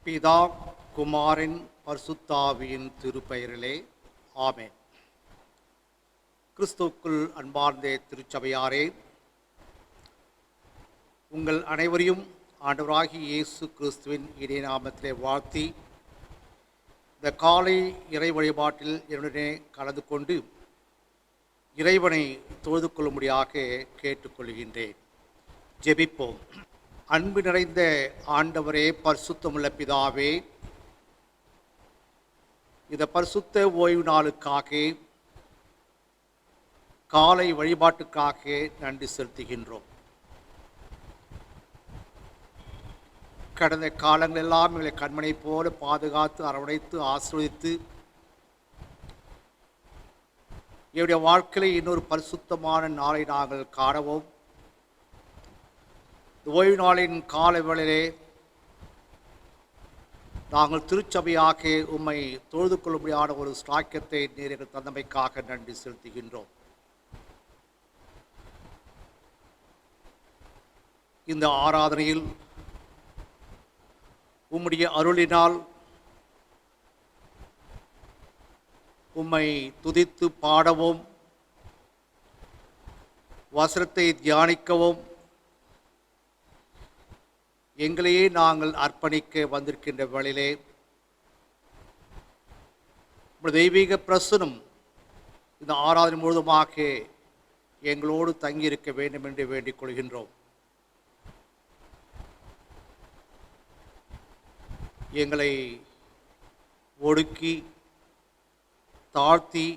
பிதா, குமாரன், பரிசுத்தாவியின் திருப்பெயரிலே ஆமென். கிறிஸ்துவுக்குள் அன்பார்ந்த திருச்சபையாரே, உங்கள் அனைவரையும் ஆண்டவராகிய இயேசு கிறிஸ்துவின் இனிய நாமத்திலே வாழ்த்தி, இந்த காலை இறை வழிபாட்டில் என்னுடனே கலந்து கொண்டு இறைவனை தொழுது கொள்ளும்படியாக கேட்டுக்கொள்கின்றேன். ஜெபிப்போம். அன்பு நிறைந்த ஆண்டவரே, பரிசுத்தமுள்ள பிதாவே, இந்த பரிசுத்த ஓய்வு நாளுக்காக, காலை வழிபாட்டுக்காக நன்றி செலுத்துகின்றோம். கடந்த காலங்களெல்லாம் எங்களை கண்மனை போல பாதுகாத்து அரவணைத்து ஆசீர்வதித்து என்னுடைய வாழ்க்கையில் இன்னொரு பரிசுத்தமான நாளை நாங்கள் காணவும், ஓய்வு நாளின் கால வேளையிலே நாங்கள் திருச்சபையாக உம்மை தொழுது கொள்ளும்படியான ஒரு ஸ்லாக்கியத்தை நீர் எங்கள் தந்தமைக்காக நன்றி செலுத்துகின்றோம். இந்த ஆராதனையில் உம்முடைய அருளினால் உம்மை துதித்து பாடவும், வசனத்தை தியானிக்கவும் எங்களையே நாங்கள் அர்ப்பணிக்க வந்திருக்கின்ற வேளையிலே தெய்வீக பிரசனம் இந்த ஆராதனை முழுவதுமாக எங்களோடு தங்கியிருக்க வேண்டும் என்று வேண்டிக் கொள்கின்றோம். எங்களை ஒடுக்கி தாழ்த்தி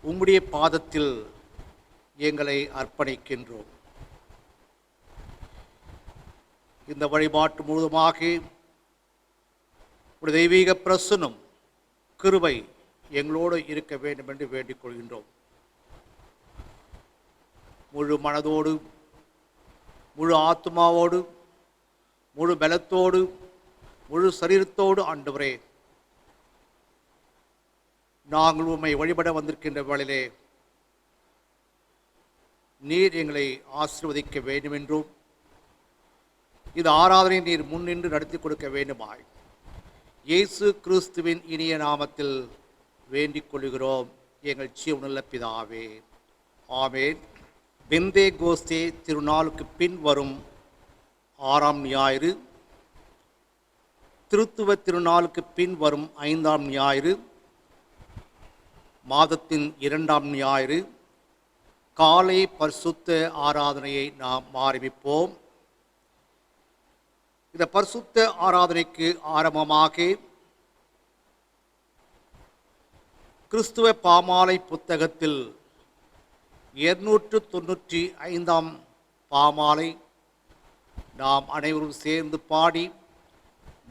உம்முடைய பாதத்தில் எங்களை அர்ப்பணிக்கின்றோம். இந்த வழிபாட்டு முழுவதுமாக ஒரு தெய்வீக பிரசனம், கிருபை எங்களோடு இருக்க வேண்டும் என்று வேண்டிக் கொள்கின்றோம். முழு மனதோடு, முழு ஆத்மாவோடு, முழு பலத்தோடு, முழு சரீரத்தோடு ஆண்டவரே, நாங்கள் உம்மை வழிபட வந்திருக்கின்ற வேளையிலே நீர் எங்களை ஆசீர்வதிக்க வேண்டும் என்றும், இது ஆராதனை நீர் முன்னின்று நடத்தி கொடுக்க வேண்டுமாய் இயேசு கிறிஸ்துவின் இனிய நாமத்தில் வேண்டிக் கொள்கிறோம் எங்கள் ஜீவனுள்ள பிதாவே, ஆமென். பெந்தே கோஸ்தே திருநாளுக்கு பின் வரும் 6ஆம் ஞாயிறு, திருத்துவ திருநாளுக்கு பின் வரும் 5ஆம் ஞாயிறு, மாதத்தின் 2ஆம் ஞாயிறு காலை பரிசுத்த ஆராதனையை நாம் ஆரம்பிப்போம். இந்த பரிசுத்த ஆராதனைக்கு ஆரம்பமாக கிறிஸ்துவ பாமாலை புத்தகத்தில் 295ஆம் பாமாலை நாம் அனைவரும் சேர்ந்து பாடி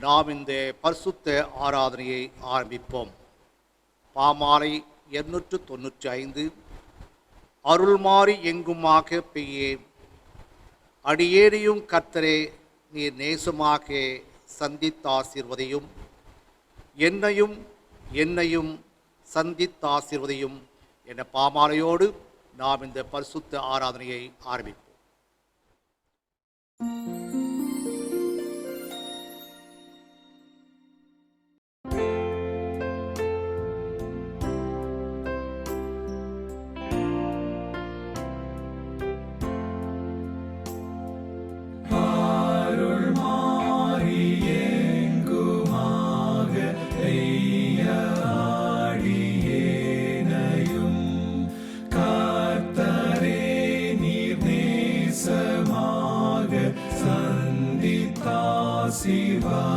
நாம் இந்த பரிசுத்த ஆராதனையை ஆரம்பிப்போம். பாமாலை 295. அருள் மாறி எங்குமாக பெய்யே, அடியேனையும் கர்த்தரே நீர் நேசமாக சந்தித்தாசீர்வதியும், என்னையும் என்னையும் சந்தித்தாசீர்வதியும் என்ற பாமாலையோடு நாம் இந்த பரிசுத்த ஆராதனையை ஆரம்பிப்போம்.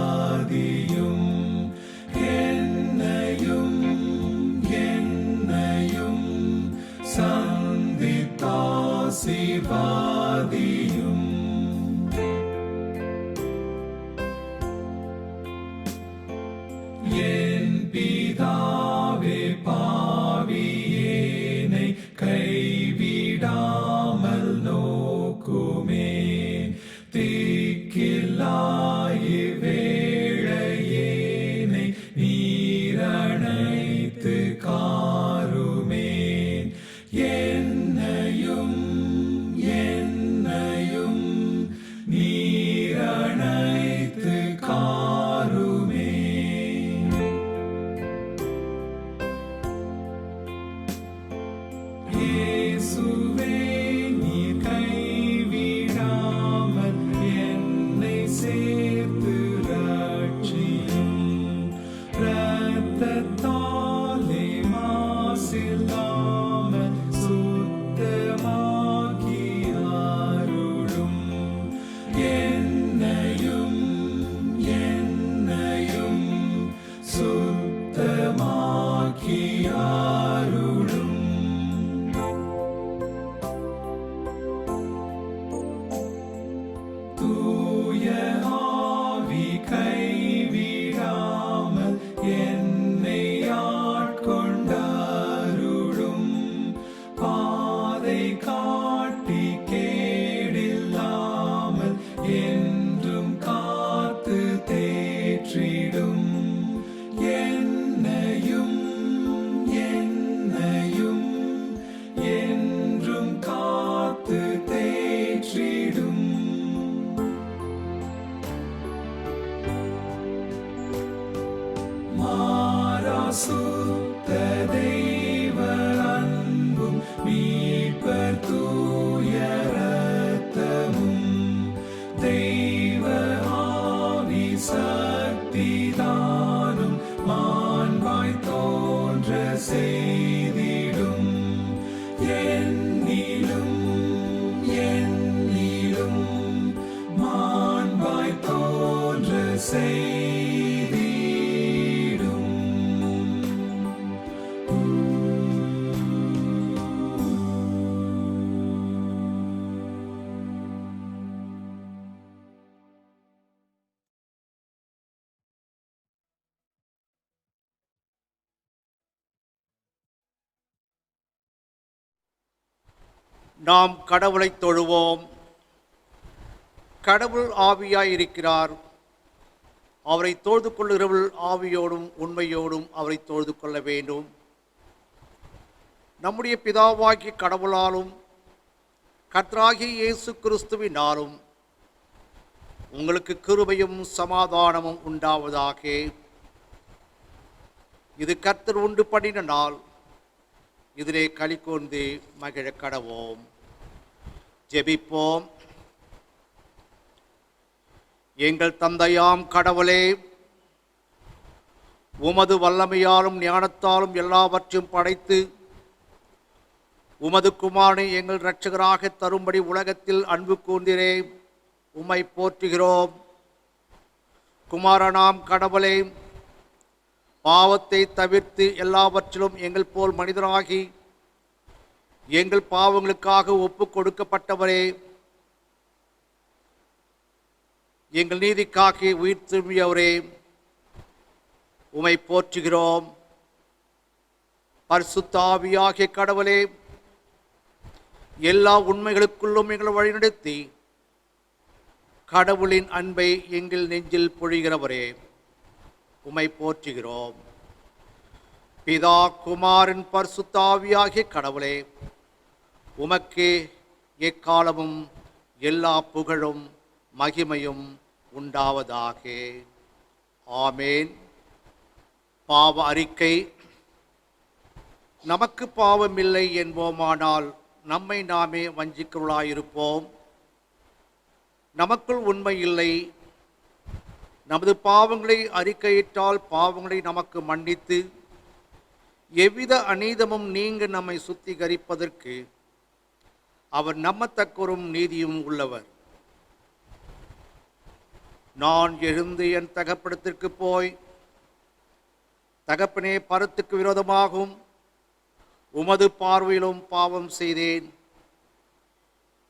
ஆசீர்வாதியும் என்னையும் என்னையும் சந்தித்தாசீர்வாதியும். என் பிதாவே, பாவியேனை கைவிடாமல் நோக்குமே, திக்கில்லாய் வேளையேனை நீரணைத்து காருமே, என்னையும் என்னையும் இயேசுவே நீர் கைவிடாமல் என்னை சேர்த்து ரட்சியும். இரத்தத்தாலே மாசில்லாமல் சுத்தமாக்கி அருளும். என்னையும் சுத்தமாக்கி அருளும். தூய ஆவி கைவிடாமல் என்னை ஆட்கொண்டருளும். பாதை காட்டி கேடில்லாமல் என்றும் காத்து தேற்றிடும். என்னையும் என்றும் காத்து தேற்றிடும். மாறா சுத்த தெய்வ அன்பும் மீட்பர் தூய இரத்தமும் தெய்வ ஆவி சக்திதானும் மாண்பாய் தோன்ற செய்திடும். என்னிலும் மாண்பாய் தோன்ற செய்திடும். நாம் கடவுளை தொழுவோம். கடவுள் ஆவியாய் இருக்கிறார். அவரை தொழுது கொள்ளுகிறவள் ஆவியோடும் உண்மையோடும் அவரை தொழுது கொள்ள வேண்டும். நம்முடைய பிதாவாகிய கடவுளாலும் கர்த்தராகிய இயேசு கிறிஸ்துவினாலும் உங்களுக்கு கிருபையும் சமாதானமும் உண்டாவதாக. இது கர்த்தர் உண்டு பண்ணின நாள். இதிலே களிகூர்ந்து மகிழ கடவோம். ஜெபிப்போம். எங்கள் தந்தையாம் கடவுளே, உமது வல்லமையாலும் ஞானத்தாலும் எல்லாவற்றையும் படைத்து உமது குமாரனை எங்கள் இரட்சகராக தரும்படி உலகத்தில் அன்பு கூர்ந்தீரே, உம்மை போற்றுகிறோம். குமாரனாம் கடவுளே, பாவத்தை தவிர்த்து எல்லாவற்றிலும் எங்கள் போல் மனிதராகி எங்கள் பாவங்களுக்காக ஒப்பு கொடுக்கப்பட்டவரே, எங்கள் நீதிக்காக உயிர் திரும்பியவரே, உம்மை போற்றுகிறோம். பரிசுத்த ஆவியாகிய கடவுளே, எல்லா உண்மைகளுக்குள்ளும் எங்களை வழிநடத்தி கடவுளின் அன்பை எங்கள் நெஞ்சில் பொழிகிறவரே, உம்மை போற்றுகிறோம். பிதா குமாரன் பரிசுத்த ஆவியாகிய கடவுளே, உமக்கே எக்காலமும் எல்லா புகழும் மகிமையும் உண்டாவதாக. ஆமேன். பாவ அறிக்கை. நமக்கு பாவமில்லை என்போமானால் நம்மை நாமே வஞ்சிக்கிறவர்களாயிருப்போம். நமக்குள் உண்மை இல்லை. நமது பாவங்களை அறிக்கையிட்டால் பாவங்களை நமக்கு மன்னித்து எவ்வித அநீதமும் நீங்க நம்மை சுத்திகரிப்பதற்கு அவர் நம்பத்தக்கவரும் நீதியும் உள்ளவர். நான் எழுந்து என் தகப்பனிடத்திற்கு போய், தகப்பனே, பரத்துக்கு விரோதமாகவும் உமது பார்வையிலும் பாவம் செய்தேன்.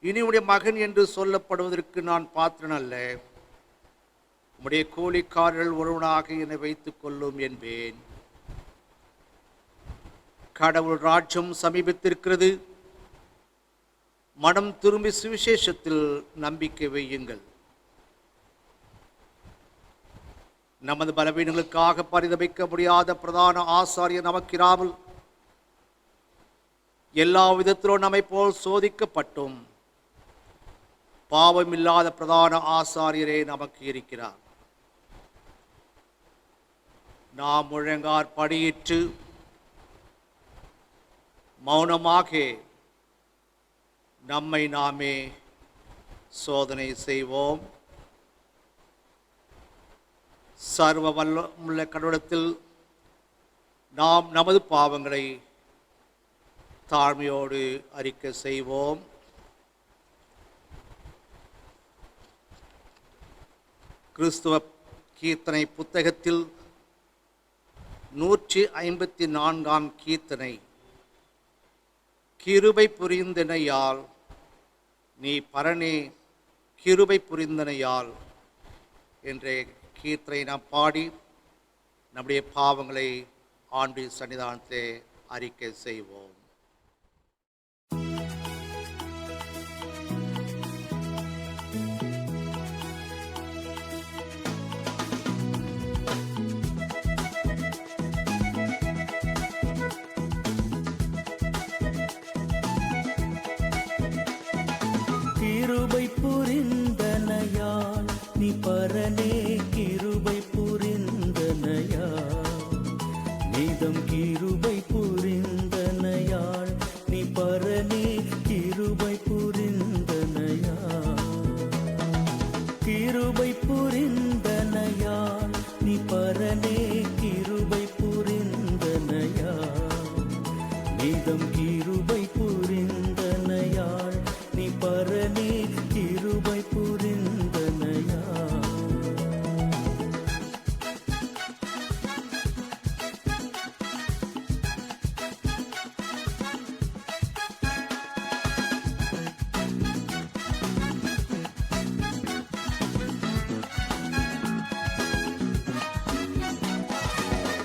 இனி உடைய மகன் என்று சொல்லப்படுவதற்கு நான் பாத்திரன் அல்ல. உம்முடைய கூலிக்காரர்கள் ஒருவனாக என்னை வைத்துக் கொள்ளும் என்பேன். கடவுள் ராஜ்யம் சமீபத்திருக்கிறது. மனம் திரும்பி சுவிசேஷத்தில் நம்பிக்கை வையுங்கள். நமது பலவீனங்களுக்காக பரிதபிக்க முடியாத பிரதான ஆசாரியர் நமக்கிராமல் எல்லா விதத்திலும் நம்மை போல் சோதிக்கப்பட்டும் பாவமில்லாத பிரதான ஆசாரியரே நமக்கு இருக்கிறார். நாம் முழங்கார் படியிட்டு மௌனமாக நம்மை நாமே சோதனை செய்வோம். சர்வ வல்லமுள்ள கடவுளத்தில் நாம் நமது பாவங்களை தாழ்மையோடு அறிக்கை செய்வோம். கிறிஸ்துவ கீர்த்தனை புத்தகத்தில் 154ஆம் கீர்த்தனை, கிருபை புரிந்தனையால் நீ பரனே கிருபை புரிந்தனையால் என்ற கீர்த்தனை நாம் பாடி நம்முடைய பாவங்களை ஆண்டவரின் சன்னிதானத்திலே அறிக்கை செய்வோம். கிருபை புரிந்தனையால் நீ பரனே கிருபை புரிந்தனையால் நீதம் கிருபை புரிந்தனையால் நீ பரனே கிருபை புரிந்தனையால் கிருபை புரிந்தனையால் நீ பரனே கிருபை புரிந்தனையால் நீதம் கிருபை புரிந்தனையால் நீ பரனே கிருபை புரிந்தனையால்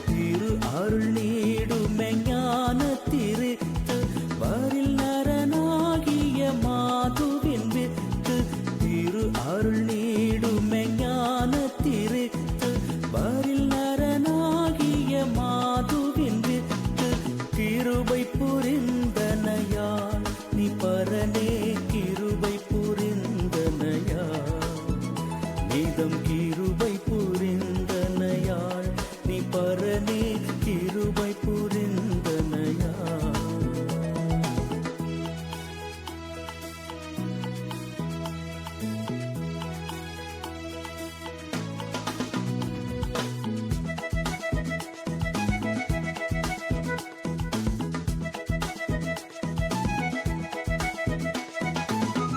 திரு அருள் நீடுமெ ஞானத்திருத்து வரில் நரனாகிய மாதுவின் வித்து திரு அருள் நீடுமெ ஞானத்திருத்து வரில் நரனாகிய மாதுவின் வித்து கிருபை புரிந்தனையால் நீ பரனே கிருபை புரிந்தனையால் நீதம் கிருபை புரிந்தனையால் நீ பரனே கிருபை புரிந்தனையால்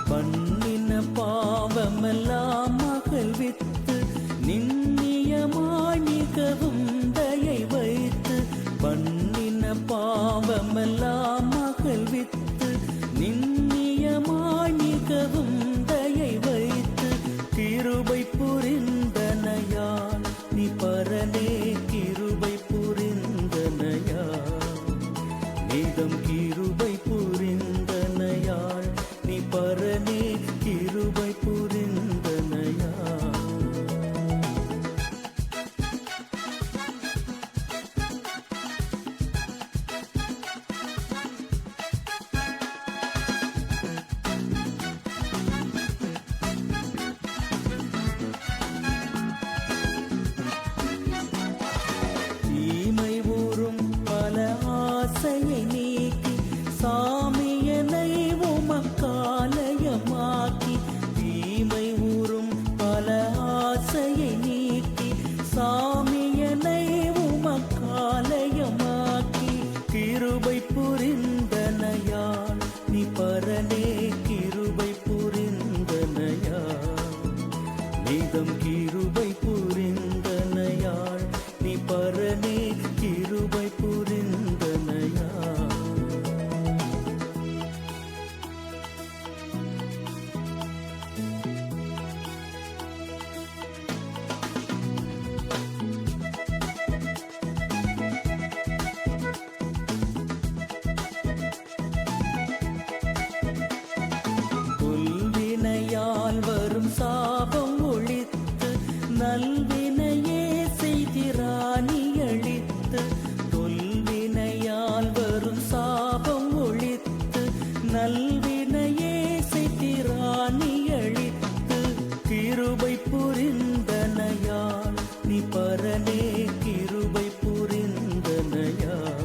பண்ணின பாவமெல்லாம் மகிழ்வித்து நின்னியமாய் மிகவும் தயை வைத்து பண்ணின பாவமெல்லாம் மகிழ்வித்து நின்னியமாய் மிகவும் தயை வைத்து கிருபை புரிந்தனையால் நீ பரனே கிருபை புரிந்தனையால் நீதம் கிருபை புரிந்தனையால் நீ பரனே கிருபை புரிந்தனையால் தீமை ஊறும் பல ஆசையை நீக்கி சாமியனை உமக்காலயமாக்கி தீமை ஊறும் பல ஆசையை நீக்கி சாமியனை உமக்காலயமாக்கி கிருபை புரிந்தனையால் நீ பரனே கிருபை புரிந்தனையால் நீதம் கிருபை புரிந்தனையால் நீ பரனே கிருபை புரிந்தனையால் புல்வினையால் வரும் சாபம் ஒழித்து நல்வினையே செய்திராணி அழித்து தொல்வினையால் வரும் சாபம் ஒழித்து நல்வினையே செய்திராணி அழித்து கிருபை புரிந்தனையால் நீ பரனே கிருபை புரிந்தனையால்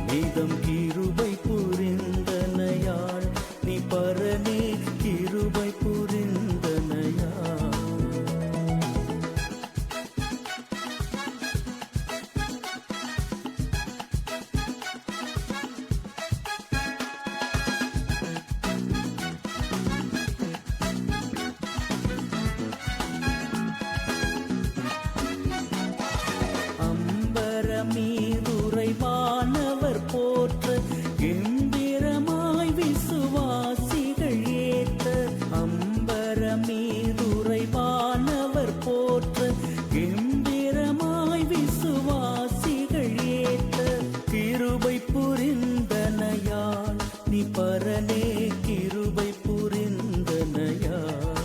நீதம் கிருபை புரிந்தனையால் நீ கெம்பீரமாய் விசுவாசிகள் ஏத்த அம்பரமீதுரைவானவர் போற்ற கெம்பீரமாய் விசுவாசிகள் ஏத்த கிருபை புரிந்தனையால் நீ பரனே கிருபை புரிந்தனையால்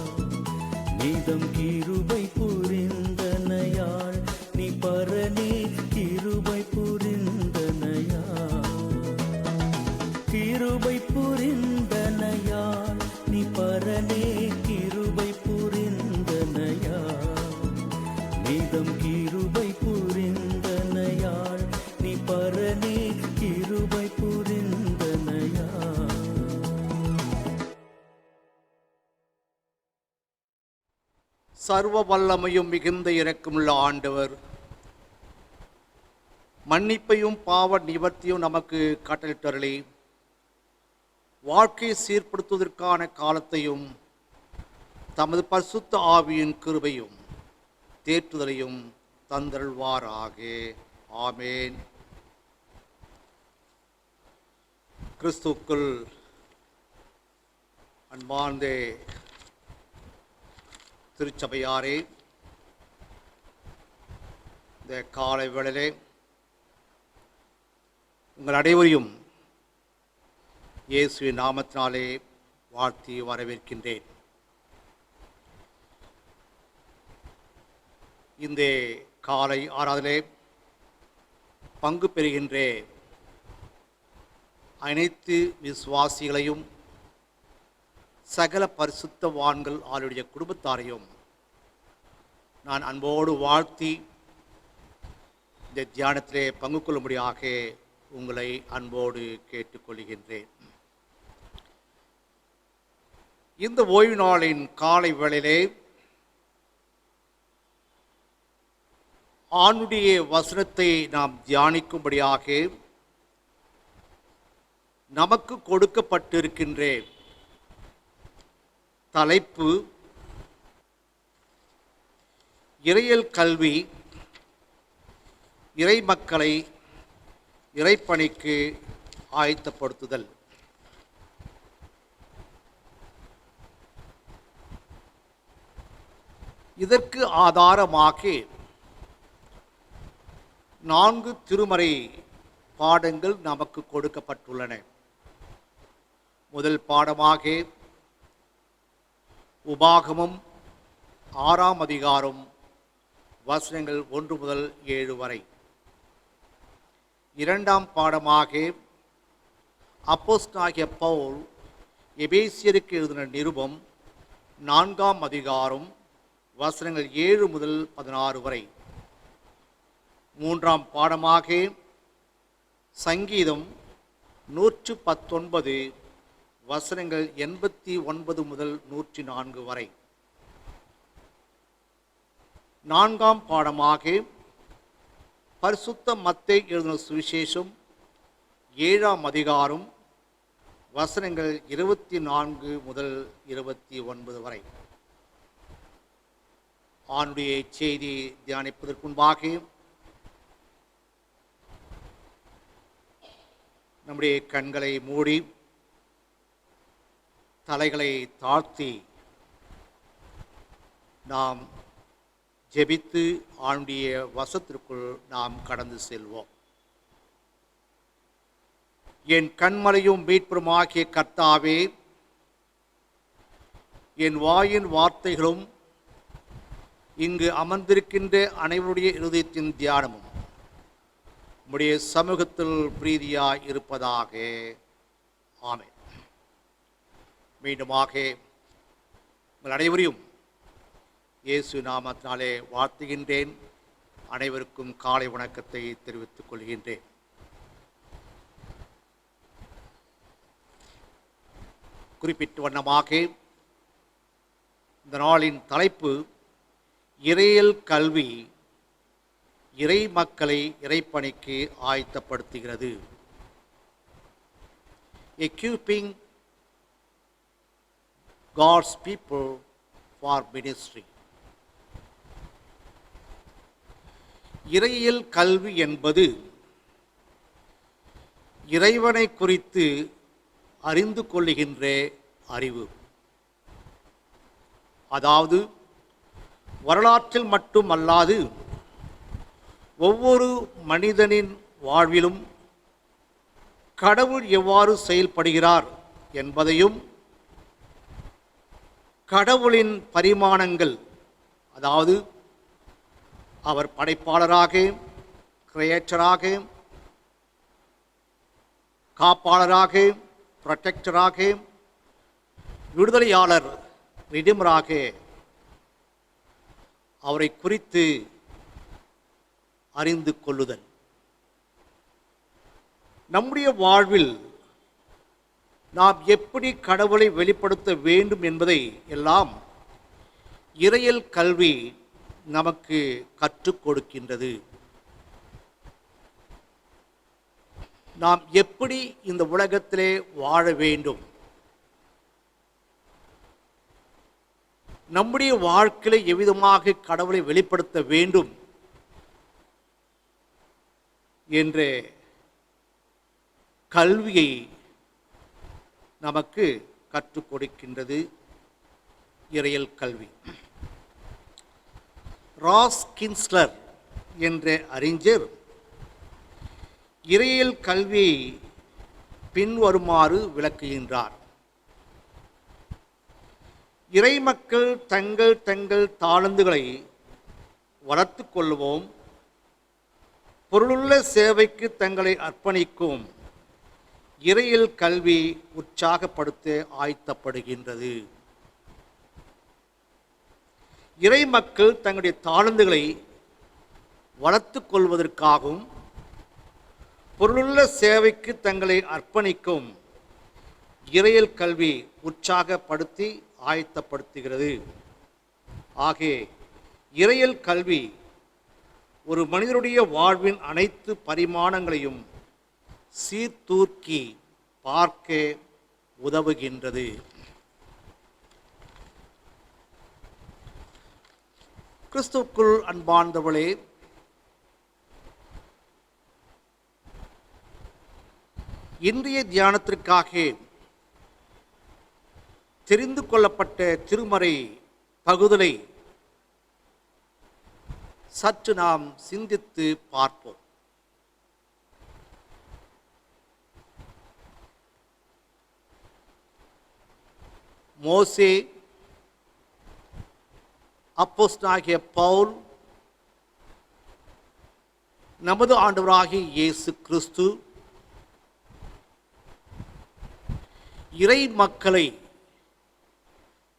நீதம் கிருபை புரிந்தனையால் நீ பரனே கிருபை புரிந்தனையால் கிருபை புரிந்தனையால் நீ பரனே கிருபை புரிந்தனையால் நீதம் கிருபை புரிந்தனையால் நீ பரனே கிருபை புரிந்தனையால். சர்வ வல்லமையும் மிகுந்த இரக்கமுள்ள ஆண்டவர் மன்னிப்பையும் பாவ நிவர்த்தியும் நமக்கு கட்டளிட்டருளி வாழ்க்கையை சீர்படுத்துவதற்கான காலத்தையும் தமது பரிசுத்த ஆவியின் கிருபையும் தேற்றுதலையும் தந்தருள்வாராக. ஆமேன். கிறிஸ்துவுக்குள் அன்பார்ந்த திருச்சபையாரே, இந்த காலை வேளையிலே உங்கள் அனைவரையும் இயேசுவின் நாமத்தினாலே வாழ்த்தி வரவேற்கின்றேன். இந்த காலை ஆராதனை பங்கு பெறுகின்ற அனைத்து விசுவாசிகளையும் சகல பரிசுத்தவான்கள் அவருடைய குடும்பத்தாரையும் நான் அன்போடு வாழ்த்தி இந்த தியானத்திலே பங்கு கொள்ளும்படியாக உங்களை அன்போடு கேட்டுக்கொள்கின்றேன். இந்த ஓய்வு நாளின் காலை வேளையிலே ஆண்டுடைய வசனத்தை நாம் தியானிக்கும்படியாக நமக்கு கொடுக்கப்பட்டிருக்கின்ற தலைப்பு இறையியல் கல்வி, இறை மக்களை இறைப்பணிக்கு ஆயத்தப்படுத்துதல். இதற்கு ஆதாரமாக 4 திருமறை பாடங்கள் நமக்கு கொடுக்கப்பட்டுள்ளன. முதல் பாடமாக உபாகமம் 6ஆம் அதிகாரம் வசனங்கள் 1 முதல் 7 வரை. 2ஆம் பாடமாக அப்போஸ்தலனாகிய பவுல் எபேசியருக்கு எழுதின நிருபம் 4ஆம் அதிகாரம் வசனங்கள் 7 முதல் 16 வரை. 3ஆம் பாடமாக சங்கீதம் 119 வசனங்கள் 89 முதல் 104 வரை. 4ஆம் பாடமாக பரிசுத்த மத்தேயு எழுதின சுவிசேஷம் 7ஆம் அதிகாரம் வசனங்கள் 24 முதல் 29 வரை. ஆண்டுடைய செய்தி தியானிப்பதற்கு முன்பாக நம்முடைய கண்களை மூடி தலைகளை தாழ்த்தி நாம் ஜெபித்து ஆண்டுடைய வசத்திற்குள் நாம் கடந்து செல்வோம். என் கண்மலையும் மீட்புமாகிய கர்த்தாவே, என் வாயின் வார்த்தைகளும் இங்கு அமர்ந்திருக்கின்ற அனைவருடைய இருதயத்தின் தியானமும் உம்முடைய சமூகத்தில் பிரீதியாய் இருப்பதாக. ஆமென். மீண்டுமாக உங்கள் அனைவரையும் இயேசு நாமத்தினாலே வாழ்த்துகின்றேன். அனைவருக்கும் காலை வணக்கத்தை தெரிவித்துக் கொள்கின்றேன். குறிப்பிட்ட வண்ணமாக இந்த நாளின் தலைப்பு இறையியல் கல்வி இறை மக்களை இறைப்பணிக்கு ஆயத்தப்படுத்துகிறது. Equipping God's people for ministry. இறையியல் கல்வி என்பது இறைவனை குறித்து அறிந்து கொள்ளுகின்ற அறிவு. அதாவது வரலாற்றில் மட்டும் அல்லாது ஒவ்வொரு மனிதனின் வாழ்விலும் கடவுள் எவ்வாறு செயல்படுகிறார் என்பதையும், கடவுளின் பரிமாணங்கள், அதாவது அவர் படைப்பாளராக, கிரியேட்டராக, காப்பாளராக, புரொடெக்டராக, விடுதலையாளர், ரிடிமராக அவரை குறித்து அறிந்து கொள்ளுதல். நம்முடைய வாழ்வில் நாம் எப்படி கடவுளை வெளிப்படுத்த வேண்டும் என்பதை எல்லாம் இறையியல் கல்வி நமக்கு கற்றுக் கொடுக்கின்றது. நாம் எப்படி இந்த உலகத்திலே வாழ வேண்டும், நம்முடைய வாழ்க்கையில எவ்விதமாக கடவுளை வெளிப்படுத்த வேண்டும் என்ற கல்வியை நமக்கு கற்றுக் கொடுக்கின்றது இறையியல் கல்வி. ராஸ் கின்ஸ்லர் என்ற அறிஞர் இறையியல் கல்வியை பின்வருமாறு விளக்குகின்றார். இறைமக்கள் தங்கள் தங்கள் தாளந்துகளை வளர்த்து கொள்வோம், பொருளுள்ள சேவைக்கு தங்களை அர்ப்பணிக்கும் இறையியல் கல்வி உற்சாகப்படுத்த ஆயத்தப்படுகின்றது. இறைமக்கள் தங்களுடைய தாளந்துகளை வளர்த்து கொள்வதற்காகவும் பொருளுள்ள சேவைக்கு தங்களை அர்ப்பணிக்கும் இறையியல் கல்வி உற்சாகப்படுத்தி ஆயத்தப்படுத்துகிறது. ஆகவே இறையியல் கல்வி ஒரு மனிதனுடைய வாழ்வின் அனைத்து பரிமாணங்களையும் சீர்தூக்கி பார்க்க உதவுகின்றது. கிறிஸ்துவுக்குள் அன்பார்ந்தவர்களே, இன்றைய தியானத்திற்காக தெரிந்து கொள்ளப்பட்ட திருமறை பகுதியை சற்று நாம் சிந்தித்து பார்ப்போம். மோசே, அப்போஸ்தலனாகிய பவுல், நமது ஆண்டவராகிய இயேசு கிறிஸ்து இறை மக்களை,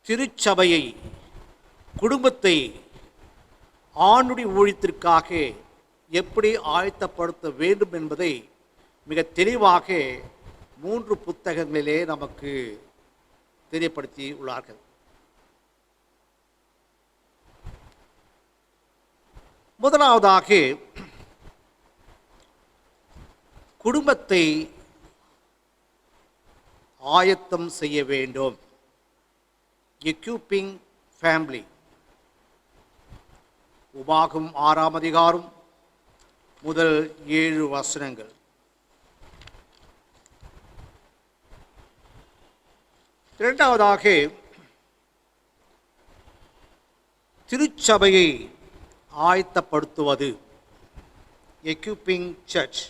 திருச்சபையை, குடும்பத்தை ஆணுடைய ஊழியத்திற்காக எப்படி ஆயத்தப்படுத்த வேண்டும் என்பதை மிக தெளிவாக 3 புத்தகங்களிலே நமக்கு தெரியப்படுத்தி உள்ளார்கள். முதலாவதாக குடும்பத்தை ஆயத்தம் செய்ய வேண்டும். Equipping family. உபாகம் 6ஆம் அதிகாரம் முதல் 7 வசனங்கள். இரண்டாவதாக திருச்சபையை ஆயத்தப்படுத்துவது. Equipping search.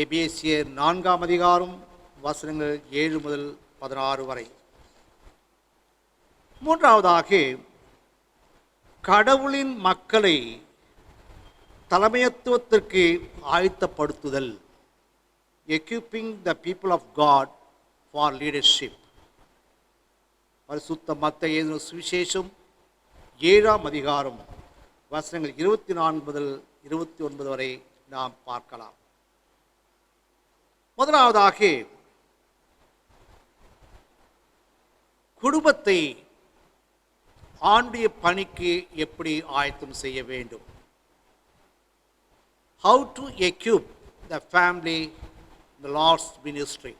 எபேசியர் 4ஆம் அதிகாரம் வசனங்கள் 7 முதல் 16 வரை. மூன்றாவதாக கடவுளின் மக்களை தலைமைத்துவத்திற்கு ஆயத்தப்படுத்துதல். Equipping the people of God for leadership. பரிசுத்த மத்தேயு எழுதின சுவிசேஷம் 7ஆம் அதிகாரம் வசனங்கள் 24 முதல் 29 வரை நாம் பார்க்கலாம். முதலாவதாக குடும்பத்தை ஆண்டுடைய பணிக்கு எப்படி ஆயத்தம் செய்ய வேண்டும். How to equip the family in the Lord's ministry.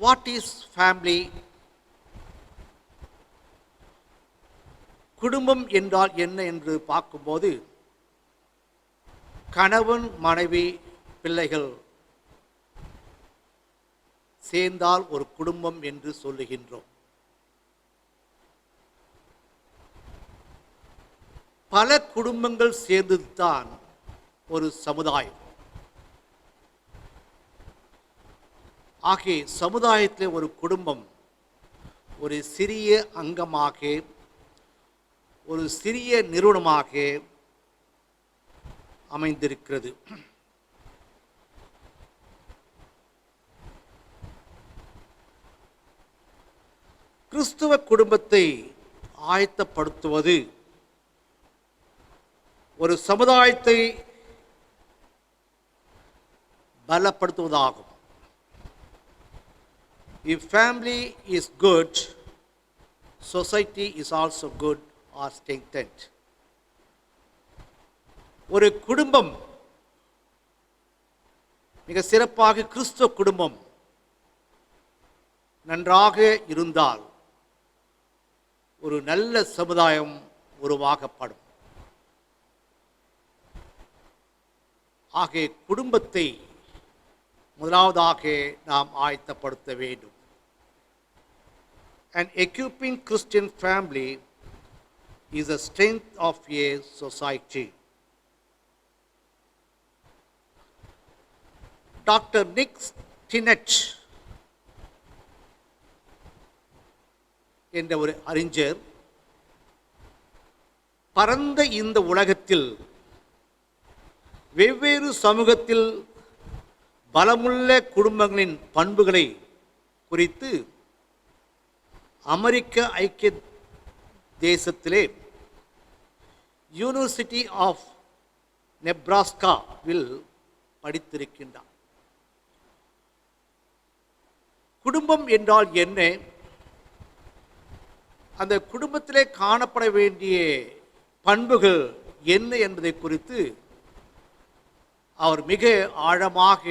What is family? குடும்பம் என்றால் என்ன என்று பார்க்கும்போது கணவன் மனைவி பிள்ளைகள் சேர்ந்தால் ஒரு குடும்பம் என்று சொல்லுகின்றோம். பல குடும்பங்கள் சேர்ந்துதான் ஒரு சமுதாயம். ஆகிய சமுதாயத்திலே ஒரு குடும்பம் ஒரு சிறிய அங்கமாக, ஒரு சிறிய நிறுவனமாக அமைந்திருக்கிறது. கிறிஸ்துவ குடும்பத்தை ஆயத்தப்படுத்துவது ஒரு சமுதாயத்தை பலப்படுத்துவதாகும். If family is good, society is also good or strengthened. ஒரு குடும்பம் மிக சிறப்பாக கிறிஸ்துவ குடும்பம் நன்றாக இருந்தால் ஒரு நல்ல சமுதாயம் உருவாக்கப்படும். ஆகிய குடும்பத்தை முதலாவதாக நாம் ஆயத்தப்படுத்த வேண்டும். An equipping Christian family is the strength of a society. Dr. Nick Stinnett என்ற ஒரு அறிஞர் பரந்த இந்த உலகத்தில் வெவ்வேறு சமூகத்தில் பலமுள்ள குடும்பங்களின் பண்புகளை குறித்து அமெரிக்க ஐக்கிய தேசத்திலே யூனிவர்சிட்டி ஆஃப் நெப்ராஸ்காவில் படித்திருக்கின்றார். குடும்பம் என்றால் என்ன, அந்த குடும்பத்திலே காணப்பட வேண்டிய பண்புகள் என்ன என்பதை குறித்து அவர் மிக ஆழமாக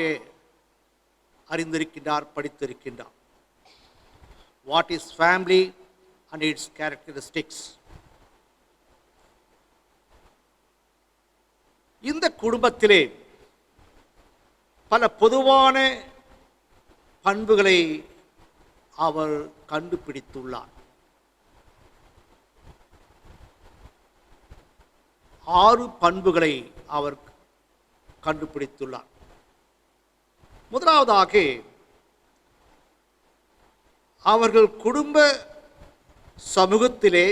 அறிந்திருக்கின்றார், படித்திருக்கின்றார். What is family and its characteristics? இந்த குடும்பத்திலே பல பொதுவான பண்புகளை அவர் கண்டுபிடித்துள்ளார். 6 பண்புகளை அவர் கண்டுபிடித்துள்ளார். முதலாவதாக அவர்கள் குடும்ப சமூகத்திலே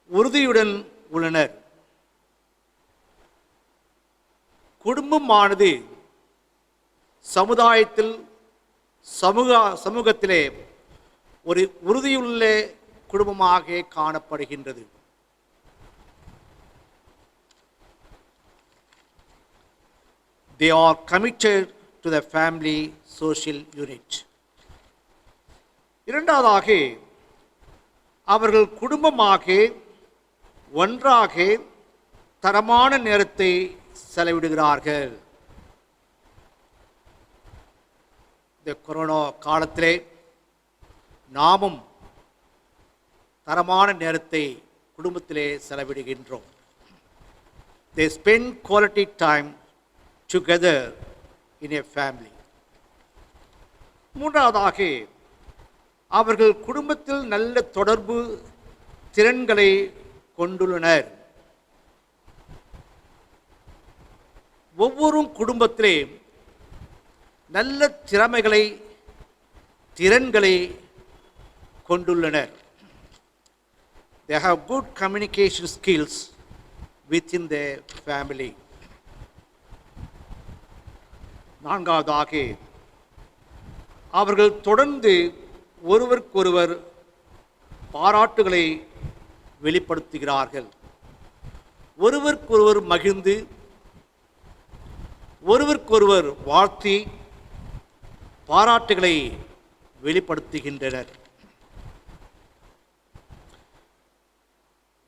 உறுதியுடன் உள்ளனர். குடும்பமானது சமுதாயத்தில் சமூகத்திலே ஒரு உறுதியுள்ள குடும்பமாக காணப்படுகின்றது. They are committed to the family social unit. இரண்டாவதாக அவர்கள் குடும்பமாக ஒன்றாக தரமான நேரத்தை செலவிடுகிறார்கள். இந்த கொரோனா காலத்திலே நாமும் தரமான நேரத்தை குடும்பத்திலே செலவிடுகின்றோம். They spend quality time together in a family. மூன்றாவதாக அவர்கள் குடும்பத்தில் நல்ல தொடர்பு திறன்களை கொண்டுள்ளனர். ஒவ்வொரு குடும்பத்திலே நல்ல திறன்களை கொண்டுள்ளனர். They have good communication skills within their family. நான்காவதாக அவர்கள் தொடர்ந்து ஒருவருக்கொருவர் பாராட்டுகளை வெளிப்படுத்துகிறார்கள். ஒருவருக்கொருவர் மகிழ்ந்து ஒருவருக்கொருவர் வாழ்த்தி பாராட்டுகளை வெளிப்படுத்துகின்றனர்.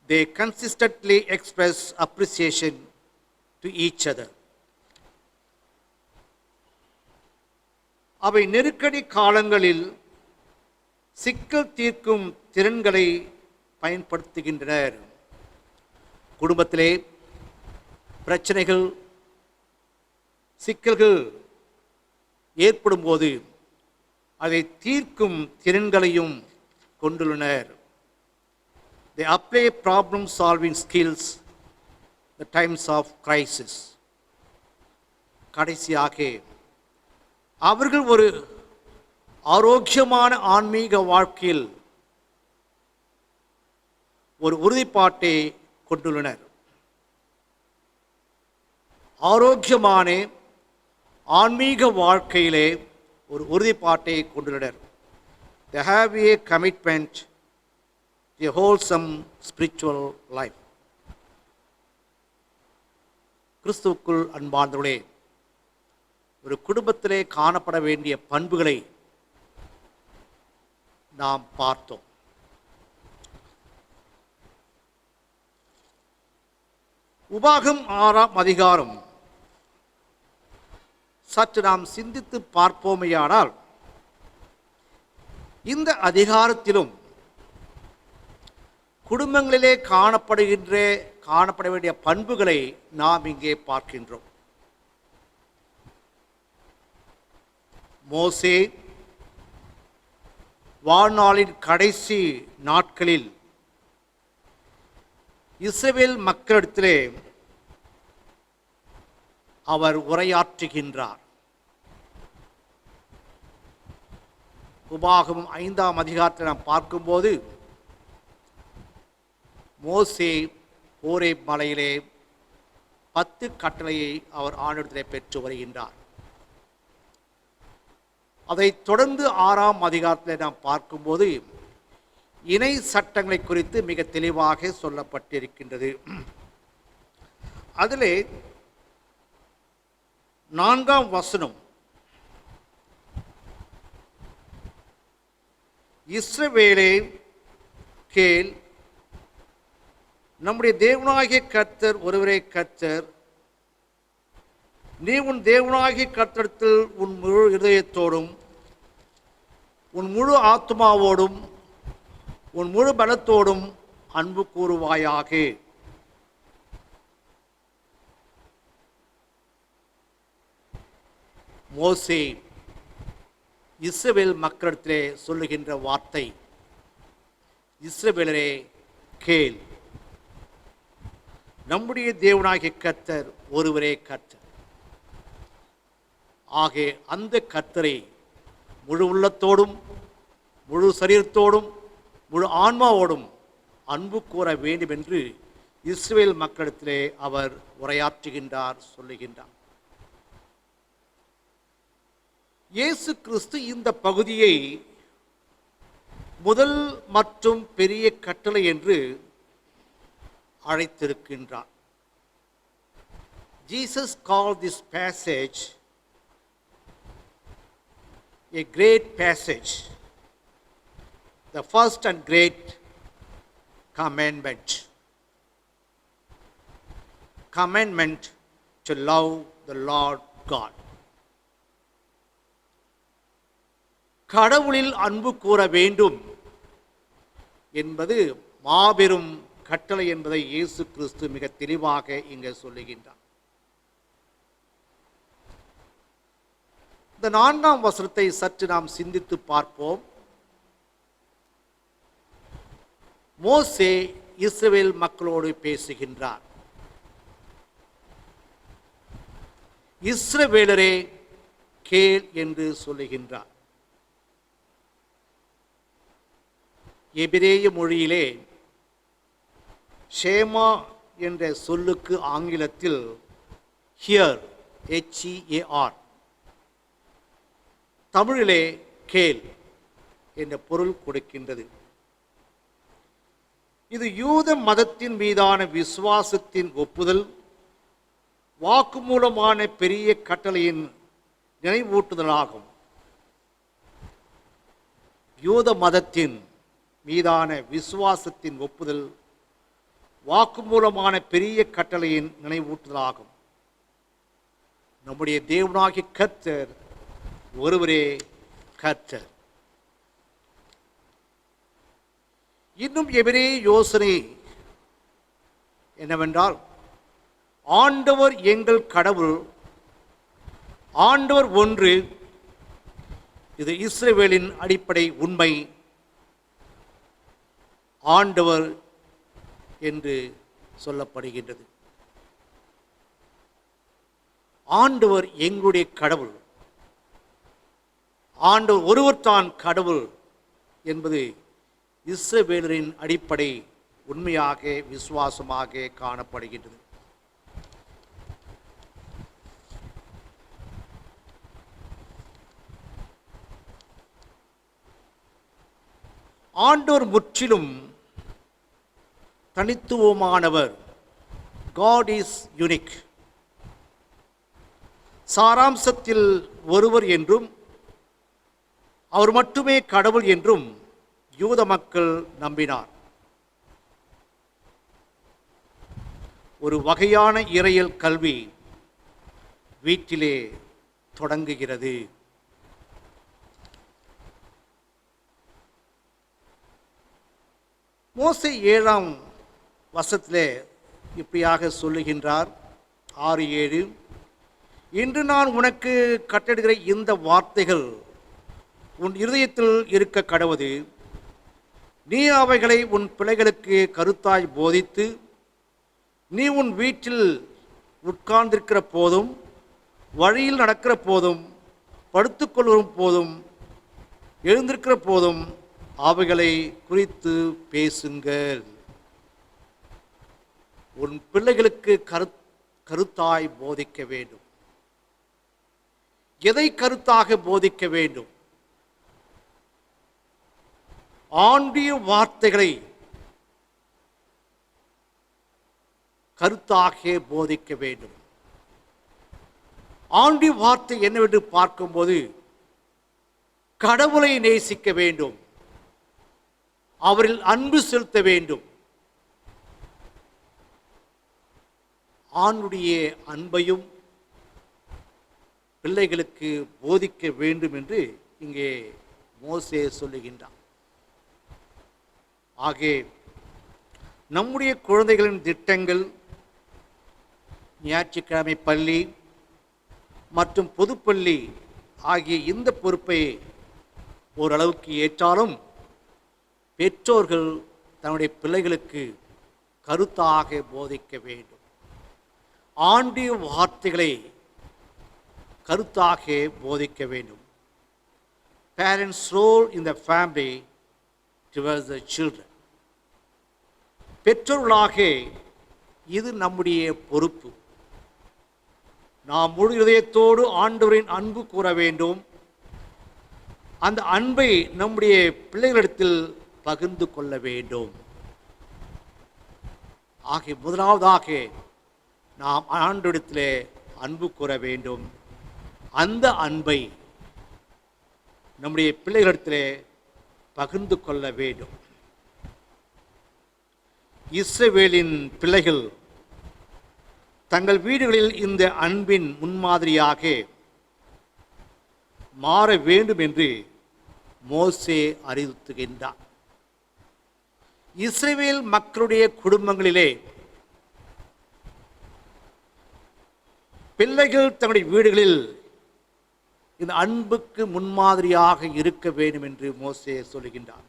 They consistently express appreciation to each other. அவை நெருக்கடி காலங்களில் சிக்கல் தீர்க்கும் திறன்களை பயன்படுத்துகின்றனர். குடும்பத்திலே பிரச்சனைகள், சிக்கல்கள் ஏற்படும் போது அதை தீர்க்கும் திறன்களையும் கொண்டுள்ளனர். They apply problem solving skills the times of crisis. கடைசியாக அவர்கள் ஒரு ஆரோக்கியமான ஆன்மீக வாழ்க்கையில் ஒரு உறுதிப்பாட்டை கொண்டுள்ளனர். ஆரோக்கியமான ஆன்மீக வாழ்க்கையிலே ஒரு உறுதிப்பாட்டை கொண்டுள்ளனர். They have a commitment to a wholesome spiritual life. கிறிஸ்துவுக்குள் அன்பார்ந்தவர்களே, ஒரு குடும்பத்திலே காணப்பட வேண்டிய பண்புகளை நாம் பார்த்தோம். உபாகம் 6ஆம் அதிகாரம் சற்று நாம் சிந்தித்து பார்ப்போமேயானால், இந்த அதிகாரத்திலும் குடும்பங்களிலே காணப்பட வேண்டிய பண்புகளை நாம் இங்கே பார்க்கின்றோம். மோசே வாழ்நாளின் கடைசி நாட்களில் இஸ்ரவேல் மக்களிடத்திலே அவர் உரையாற்றுகின்றார். உபாகமம் 5ஆம் அதிகாரத்தை நாம் பார்க்கும்போது, மோசே ஓரேப் மலையிலே 10 கட்டளையை அவர் ஆண்டவரிடத்திலே பெற்று வருகின்றார். அதைத் தொடர்ந்து 6ஆம் அதிகாரத்தில் நாம் பார்க்கும்போது இணை சட்டங்களை குறித்து மிக தெளிவாக சொல்லப்பட்டிருக்கின்றது. அதிலே 4ஆம் வசனம், இஸ்ரவேலே கேள், நம்முடைய தேவனாகிய கர்த்தர் ஒருவரே கர்த்தர். நீ உன் தேவனாகிய கர்த்தரிடத்தில் உன் முழு இதயத்தோடும், உன் முழு ஆத்மாவோடும், உன் முழு பலத்தோடும் அன்பு கூறுவாயாக. மோசே இஸ்ரவேல் மக்களிடத்திலே சொல்லுகின்ற வார்த்தை, இஸ்ரவேலரே கேள், நம்முடைய தேவனாகிய கர்த்தர் ஒருவரே கர்த்தர். ஆகவே அந்த கர்த்தரை முழு உள்ளத்தோடும், முழு சரீரத்தோடும், முழு ஆன்மாவோடும் அன்பு கூற வேண்டும் என்று இஸ்ரவேல் மக்களிடத்திலே அவர் உரையாற்றுகின்றார், சொல்லுகின்றார். இயேசு கிறிஸ்து இந்த பகுதியை முதல் மற்றும் பெரிய கட்டளை என்று அழைத்திருக்கின்றார். Jesus called this passage a great passage, the first and great commandment. Commandment to love the Lord God. கடவுளில் அன்பு கூற வேண்டும் என்பது மாபெரும் கட்டளை என்பதை இயேசு கிறிஸ்து மிக தெளிவாக இங்கே சொல்லுகின்றார். இந்த 4ஆம் வசனத்தை சற்று நாம் சிந்தித்து பார்ப்போம். மோசே இஸ்ரவேல் மக்களோடு பேசுகின்றார். இஸ்ரவேலரே கேள் என்று சொல்லுகின்றார். எபிரேய மொழியிலே ஷேமா என்ற சொல்லுக்கு ஆங்கிலத்தில் ஹியர், HEAR, தமிழிலே கேள் என்ற பொருள் கொடுக்கின்றது. இது யூத மதத்தின் மீதான விசுவாசத்தின் ஒப்புதல், வாக்குமூலமான பெரிய கட்டளையின் நினைவூட்டுதலாகும். யூத மதத்தின் மீதான விசுவாசத்தின் ஒப்புதல், வாக்குமூலமான பெரிய கட்டளையின் நினைவூட்டுதலாகும். நம்முடைய தேவனாகிய கர்த்தர் ஒருவரே கர்த்தர். இன்னும் எபிரே யோசனை என்னவென்றால், ஆண்டவர் எங்கள் கடவுள், ஆண்டவர் ஒன்று. இது இஸ்ரவேலின் அடிப்படை உண்மை. ஆண்டவர் என்று சொல்லப்படுகின்றது. ஆண்டவர் எங்களுடைய கடவுள், ஆண்டவர் ஒருவர் தான் கடவுள் என்பது இஸ்ரவேலரின் அடிப்படை உண்மையாக விசுவாசமாக காணப்படுகின்றது. ஆண்டவர் முற்றிலும் தனித்துவமானவர். God is unique. சாராம்சத்தில் ஒருவர் என்றும் அவர் மட்டுமே கடவுள் என்றும் யூத மக்கள் நம்பினார். ஒரு வகையான இறையியல் கல்வி வீட்டிலே தொடங்குகிறது. மோசே 7ஆம் வசனத்திலே இப்படியாக சொல்லுகின்றார், 6:7, இன்று நான் உனக்கு கட்டளையிடுகிற இந்த வார்த்தைகள் உன் இருதயத்தில் இருக்க கடவது. நீ அவைகளை உன் பிள்ளைகளுக்கு கருத்தாய் போதித்து, நீ உன் வீட்டில் உட்கார்ந்திருக்கிற போதும், வழியில் நடக்கிற போதும், படுத்துக்கொள்ளும் போதும், எழுந்திருக்கிற போதும் அவைகளை குறித்து பேசுங்கள். உன் பிள்ளைகளுக்கு கருத்தாய் போதிக்க வேண்டும். எதை கருத்தாக போதிக்க வேண்டும்? ஆண்டவருடைய வார்த்தைகளை கருத்தாக போதிக்க வேண்டும். ஆண்டவருடைய வார்த்தை என்னவென்று பார்க்கும்போது, கடவுளை நேசிக்க வேண்டும், அவரில் அன்பு செலுத்த வேண்டும். ஆணுடைய அன்பையும் பிள்ளைகளுக்கு போதிக்க வேண்டும் என்று இங்கே மோசே சொல்லுகின்றார். ஆகவே நம்முடைய குழந்தைகளின் திட்டங்கள், ஞாயிற்றுக்கிழமை பள்ளி மற்றும் பொதுப்பள்ளி ஆகிய இந்த பொறுப்பை ஓரளவுக்கு ஏற்றாலும், பெற்றோர்கள் தன்னுடைய பிள்ளைகளுக்கு கருத்தாக போதிக்க வேண்டும். ஆண்டவருடைய வார்த்தைகளை கருத்தாக போதிக்க வேண்டும். Parents' role in the family towards the children. பெற்றோர்களாக இது நம்முடைய பொறுப்பு. நாம் முழு இதயத்தோடு ஆண்டவரின் அன்பு கூற வேண்டும். அந்த அன்பை நம்முடைய பிள்ளைகளிடத்தில் பகிர்ந்து கொள்ள வேண்டும். ஆகிய முதலாவதாக நாம் ஆண்டவரிடத்திலே அன்பு கூற வேண்டும். அந்த அன்பை நம்முடைய பிள்ளைகளிடத்திலே பகிர்ந்து கொள்ள வேண்டும். இஸ்ரவேலின் பிள்ளைகள் தங்கள் வீடுகளில் இந்த அன்பின் முன்மாதிரியாக மாற வேண்டும் என்று மோசே அறிவுறுத்துகின்றார். இஸ்ரவேல் மக்களுடைய குடும்பங்களிலே பிள்ளைகள் தங்களுடைய வீடுகளில் இந்த அன்புக்கு முன்மாதிரியாக இருக்க வேண்டும் என்று மோசே சொல்லுகின்றார்.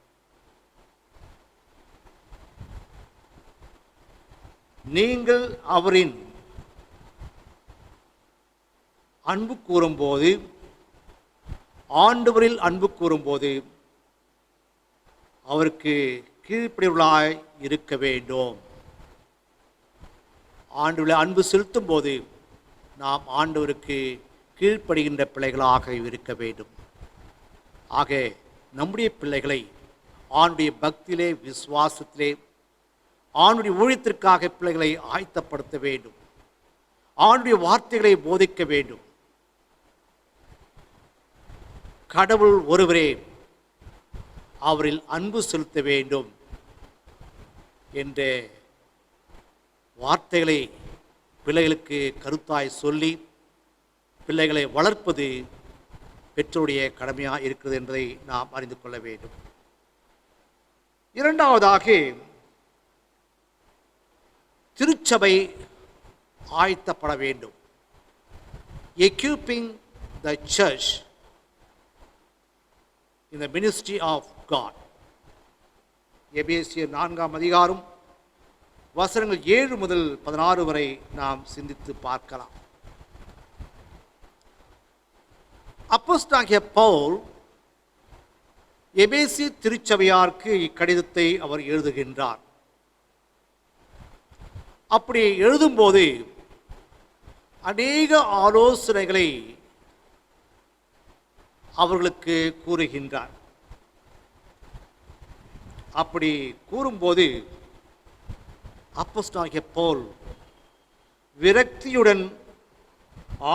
நீங்கள் அவரின் அன்பு கூறும்போது, ஆண்டவரில் அன்பு கூறும்போது அவருக்கு கீழ்ப்படிவுள்ளாய் இருக்க வேண்டும். ஆண்டவரில் அன்பு செலுத்தும் போது நாம் ஆண்டவருக்கு கீழ்ப்படுகின்ற பிள்ளைகளாக இருக்க வேண்டும். ஆக நம்முடைய பிள்ளைகளை ஆண்டுடைய பக்தியிலே, விசுவாசத்திலே, ஆண்டுடைய ஊழியத்திற்காக பிள்ளைகளை ஆயத்தப்படுத்த வேண்டும். ஆண்டுடைய வார்த்தைகளை போதிக்க வேண்டும். கடவுள் ஒருவரே, அவரில் அன்பு செலுத்த வேண்டும் என்ற வார்த்தைகளை பிள்ளைகளுக்கு கருத்தாய் சொல்லி பிள்ளைகளை வளர்ப்பது பெற்றோருடைய கடமையாக இருக்கிறது என்பதை நாம் அறிந்து கொள்ள வேண்டும். இரண்டாவதாக திருச்சபை ஆயத்தப்பட வேண்டும். equipping the church in the ministry of God. எபேசியர் 4ஆம் அதிகாரம் வசனங்கள் 7 முதல் 16 வரை நாம் சிந்தித்து பார்க்கலாம். அப்போஸ்தலனாகிய பவுல் எபேசிய திருச்சபையாருக்கு இக்கடிதத்தை அவர் எழுதுகின்றார். அப்படி எழுதும்போது அநேக ஆலோசனைகளை அவர்களுக்கு கூறுகின்றார். அப்படி கூறும்போது அப்போஸ்தலனாகிய பவுல் விரக்தியுடன்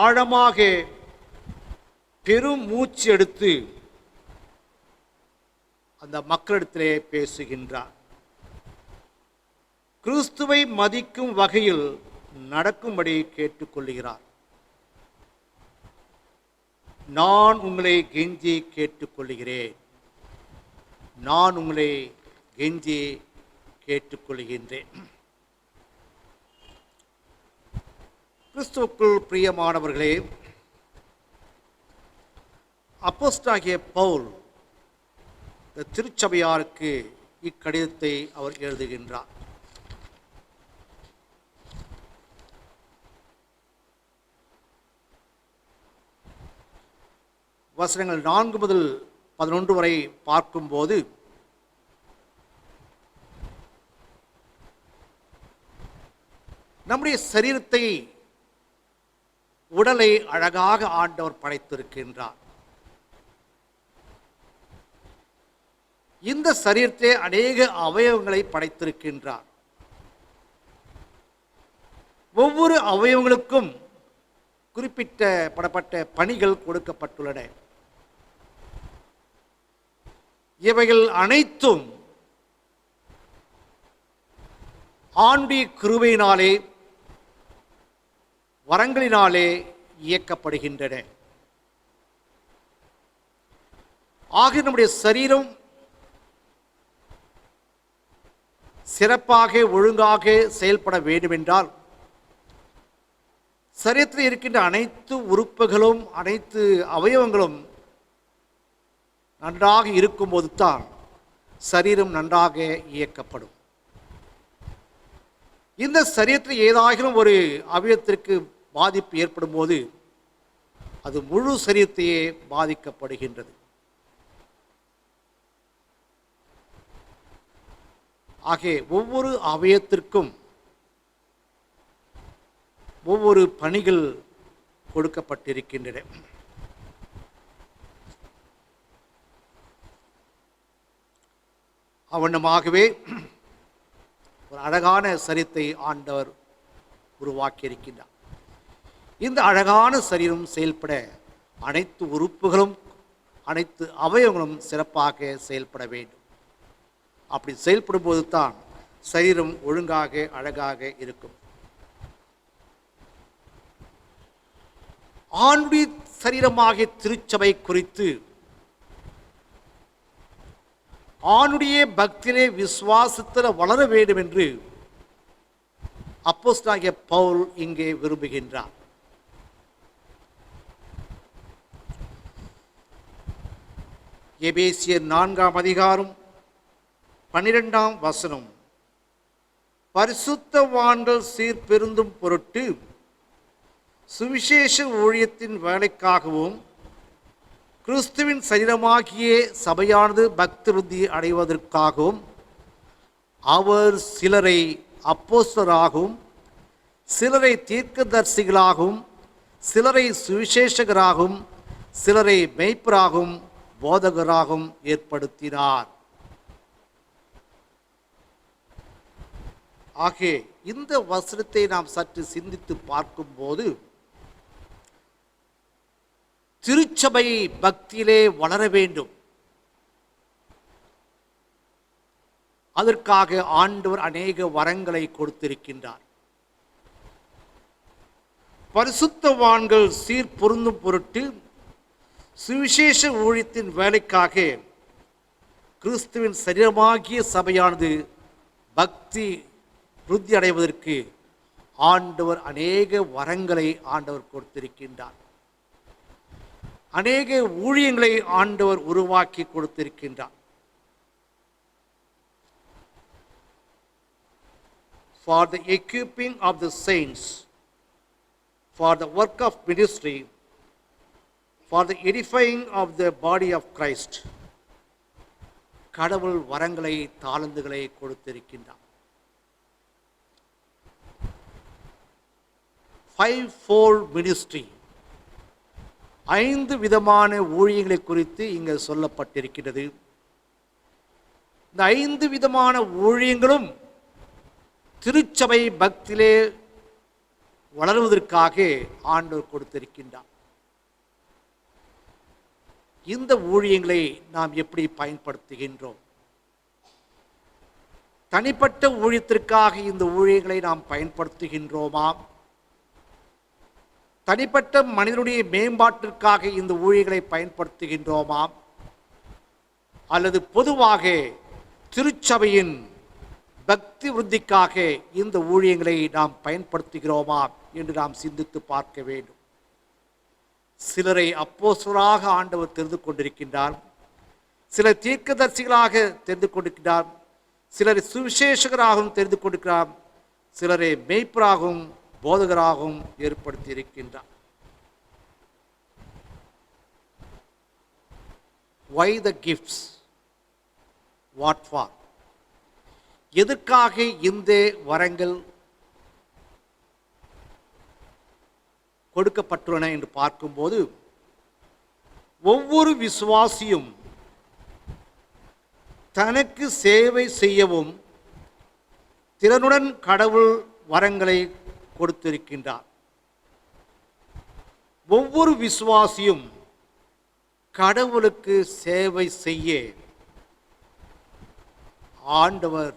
ஆழமாக பெரும் மூச்சு எடுத்து அந்த மக்களிடத்திலே பேசுகின்றார். கிறிஸ்துவை மதிக்கும் வகையில் நடக்கும்படி கேட்டுக்கொள்கிறார். நான் உங்களை கெஞ்சி கேட்டுக்கொள்கிறேன், நான் உங்களை கெஞ்சி கேட்டுக்கொள்கின்றேன். கிறிஸ்துவுக்குள் பிரியமானவர்களே, அப்போஸ்தலனாகிய பவுல் இந்த திருச்சபையாருக்கு இக்கடிதத்தை அவர் எழுதுகின்றார். வசனங்கள் 4 முதல் 11 வரை பார்க்கும்போது நம்முடைய சரீரத்தை, உடலை அழகாக ஆண்டவர் படைத்திருக்கின்றார். இந்த சரீரத்தை அநேக அவயவங்களை படைத்திருக்கின்றார். ஒவ்வொரு அவயவங்களுக்கும் குறிப்பிட்ட பணிகள் கொடுக்கப்பட்டுள்ளன. இவைகள் அனைத்தும் ஆண்டுடைய கிருபையினாலே, வரங்களினாலே இயக்கப்படுகின்றன. ஆக நம்முடைய சரீரம் சிறப்பாக ஒழுங்காக செயல்பட வேண்டுமென்றால் சரீரத்தில் இருக்கின்ற அனைத்து உறுப்புகளும், அனைத்து அவயவங்களும் நன்றாக இருக்கும்போது தான் சரீரம் நன்றாக இயக்கப்படும். இந்த சரீரத்தில் ஏதாகிலும் ஒரு அவயவத்திற்கு பாதிப்பு ஏற்படும் போது அது முழு சரீரத்தையே பாதிக்கப்படுகின்றது. ஆகவே ஒவ்வொரு அவயவத்திற்கும் ஒவ்வொரு பணிகள் கொடுக்கப்பட்டிருக்கின்றன. அவனமாகவே ஒரு அழகான சரீரத்தை ஆண்டவர் உருவாக்கியிருக்கின்றார். இந்த அழகான சரீரம் செயல்பட அனைத்து உறுப்புகளும், அனைத்து அவயவங்களும் சிறப்பாக செயல்பட வேண்டும். அப்படி செயல்படும் போது தான் சரீரம் ஒழுங்காக அழகாக இருக்கும். ஆண்டுடைய சரீரமாகிய திருச்சபை குறித்து ஆணுடைய பக்தியிலே, விசுவாசத்தில் வளர வேண்டும் என்று அப்போஸ்தலனாகிய பவுல் இங்கே விரும்புகின்றார். எபேசியர் 4ஆம் அதிகாரம் 12ஆம் வசனம், பரிசுத்தவான்கள் சீர்பெருந்தும் பொருட்டு சுவிசேஷ ஊழியத்தின் வேலைக்காகவும் கிறிஸ்துவின் சரீரமாகிய சபையானது பக்தி விருத்தி அடைவதற்காகவும் அவர் சிலரை அப்போஸ்தலராகவும், சிலரை தீர்க்கதரிசிகளாகவும், சிலரை சுவிசேஷகராகவும், சிலரை மேய்ப்பராகவும், போதகராகவும் ஏற்படுத்தினார். ஆகவே இந்த வசனத்தை நாம் சற்று சிந்தித்து பார்க்கும்போது திருச்சபை பக்தியிலே வளர வேண்டும். அதற்காக ஆண்டவர் அநேக வரங்களை கொடுத்திருக்கின்றார். பரிசுத்தவான்கள் சீர்பொருந்தும் பொருட்டு சுவிசேஷ ஊழியத்தின் வேலைக்காக கிறிஸ்துவின் சரீரமாகிய சபையானது பக்தி விருத்தி அடைவதற்கு ஆண்டவர் அநேக வரங்களை ஆண்டவர் கொடுத்திருக்கின்றார். அநேக ஊழியங்களை ஆண்டவர் உருவாக்கி கொடுத்திருக்கின்றார். For the equipping of the saints, for the work of ministry, for the edifying of the body of Christ, கடவுள் வரங்களை தாளந்துகளை கொடுத்திருக்கின்றார். Fivefold ministry, 5 விதமான ஊழியங்களை குறித்து இங்கு சொல்லப்பட்டிருக்கிறது. இந்த 5 விதமான ஊழியங்களும் திருச்சபை பக்தியிலே வளருவதற்காக ஆண்டவர் கொடுத்திருக்கின்றார். இந்த ஊழியங்களை நாம் எப்படி பயன்படுத்துகின்றோம்? தனிப்பட்ட ஊழியத்திற்காக இந்த ஊழியங்களை நாம் பயன்படுத்துகின்றோமா? தனிப்பட்ட மனிதனுடைய மேம்பாட்டிற்காக இந்த ஊழியங்களை பயன்படுத்துகின்றோமா? அல்லது பொதுவாக திருச்சபையின் பக்தி விருத்திக்காக இந்த ஊழியங்களை நாம் பயன்படுத்துகிறோமா என்று நாம் சிந்தித்து பார்க்க வேண்டும். சிலரை அப்போஸ்தலராக ஆண்டவர் தெரிந்து கொண்டிருக்கின்றார், சிலர் தீர்க்கதரிசிகளாக தெரிந்து கொண்டிருக்கிறார், சிலரை சுவிசேஷகராகவும் தெரிந்து கொண்டிருக்கிறார், சிலரை மேய்ப்பராகவும் போதகராகவும் ஏற்படுத்தி இருக்கின்றார். Why the gifts? What for? எதற்காக இந்த வரங்கள் கொடுக்கப்பட்டுள்ளன என்று பார்க்கும்போது, ஒவ்வொரு விசுவாசியும் தனக்கு சேவை செய்யவும் திறனுடன் கடவுள் வரங்களை கொடுத்திருக்கின்றார். ஒவ்வொரு விசுவாசியும் கடவுளுக்கு சேவை செய்ய ஆண்டவர்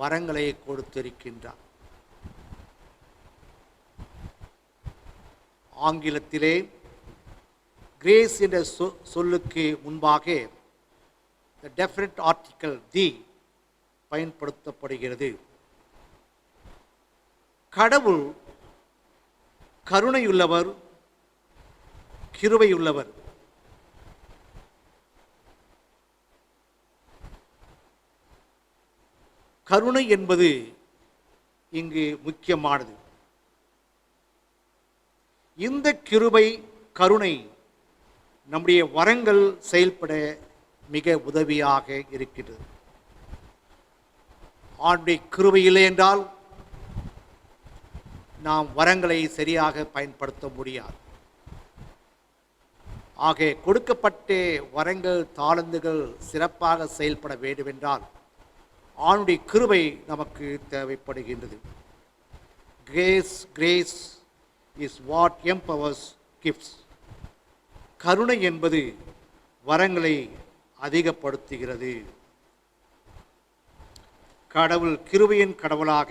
வரங்களை கொடுத்திருக்கின்றார். ஆங்கிலத்திலே கிரேஸ் என்ற சொல்லுக்கு முன்பாக the definite article the பயன்படுத்தப்படுகிறது. கடவுள் கருணையுள்ளவர், கிருபையுள்ளவர். கருணை என்பது இங்கு முக்கியமானது. இந்த கிருபை கருணை நம்முடைய வரங்கள் செயல்பட மிக உதவியாக இருக்கிறது. ஆண்டுடைய கிருபை இல்லை என்றால் நாம் வரங்களை சரியாக பயன்படுத்த முடியாது. ஆக கொடுக்கப்பட்ட வரங்கள் தாளந்துகள் சிறப்பாக செயல்பட வேண்டுமென்றால் ஆண்டுடைய கிருபை நமக்கு தேவைப்படுகின்றது. Grace is what empowers gifts. கருணை என்பது வரங்களை அதிகப்படுத்துகிறது. கடவுள் கிருபையின் கடவுளாக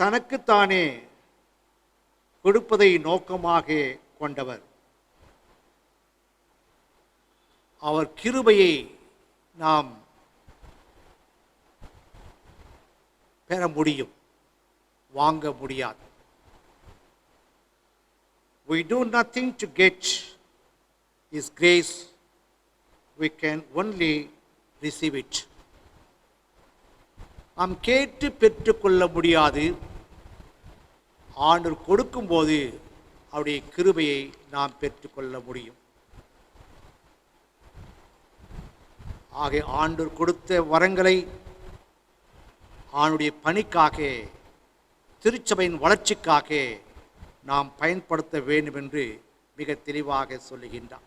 தனக்குத்தானே கொடுப்பதை நோக்கமாக கொண்டவர். அவர் கிருபையை நாம் பெற முடியும், வாங்க முடியாது. We do nothing to get His grace, we can only receive it. நாம் கேட்டு பெற்றுக்கொள்ள முடியாது. ஆண்டவர் கொடுக்கும்போது அவருடைய கிருபையை நாம் பெற்றுக்கொள்ள முடியும். ஆக ஆண்டவர் கொடுத்த வரங்களை ஆண்டுடைய பணிக்காக, திருச்சபையின் வளர்ச்சிக்காக நாம் பயன்படுத்த வேண்டும் என்று மிக தெளிவாக சொல்லுகின்றார்.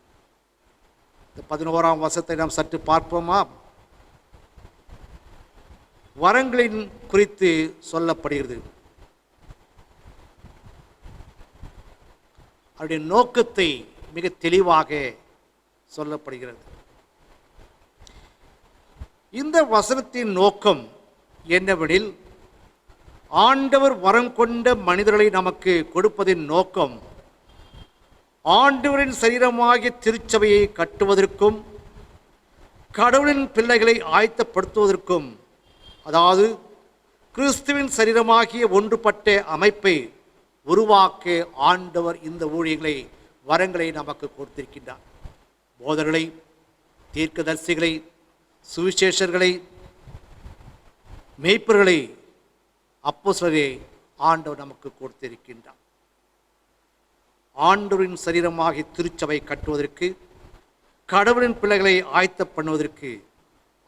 இந்த 11ஆம் வசனத்தை நாம் சற்று பார்ப்போமா? வரங்களின் குறித்து சொல்லப்படுகிறது. அவருடைய நோக்கத்தை மிக தெளிவாக சொல்லப்படுகிறது. இந்த வசனத்தின் நோக்கம் என்னவெனில், ஆண்டவர் வரம் கொண்ட மனிதர்களை நமக்கு கொடுப்பதின் நோக்கம் ஆண்டவரின் சரீரமாகிய திருச்சபையை கட்டுவதற்கும் கடவுளின் பிள்ளைகளை ஆயத்தப்படுத்துவதற்கும், அதாவது கிறிஸ்துவின் சரீரமாகிய ஒன்றுபட்ட அமைப்பை உருவாக்க ஆண்டவர் இந்த ஊழியர்களை, வரங்களை நமக்கு கொடுத்திருக்கின்றார். போதர்களை, தீர்க்கதரிசிகளை, சுவிசேஷர்களை, மேய்ப்பர்களை, அப்போஸ்தலரை ஆண்டவர் நமக்கு கொடுத்திருக்கின்றார். ஆண்டவரின் சரீரமாகி திருச்சபை கட்டுவதற்கு, கடவுளின் பிள்ளைகளை ஆயத்த பண்ணுவதற்கு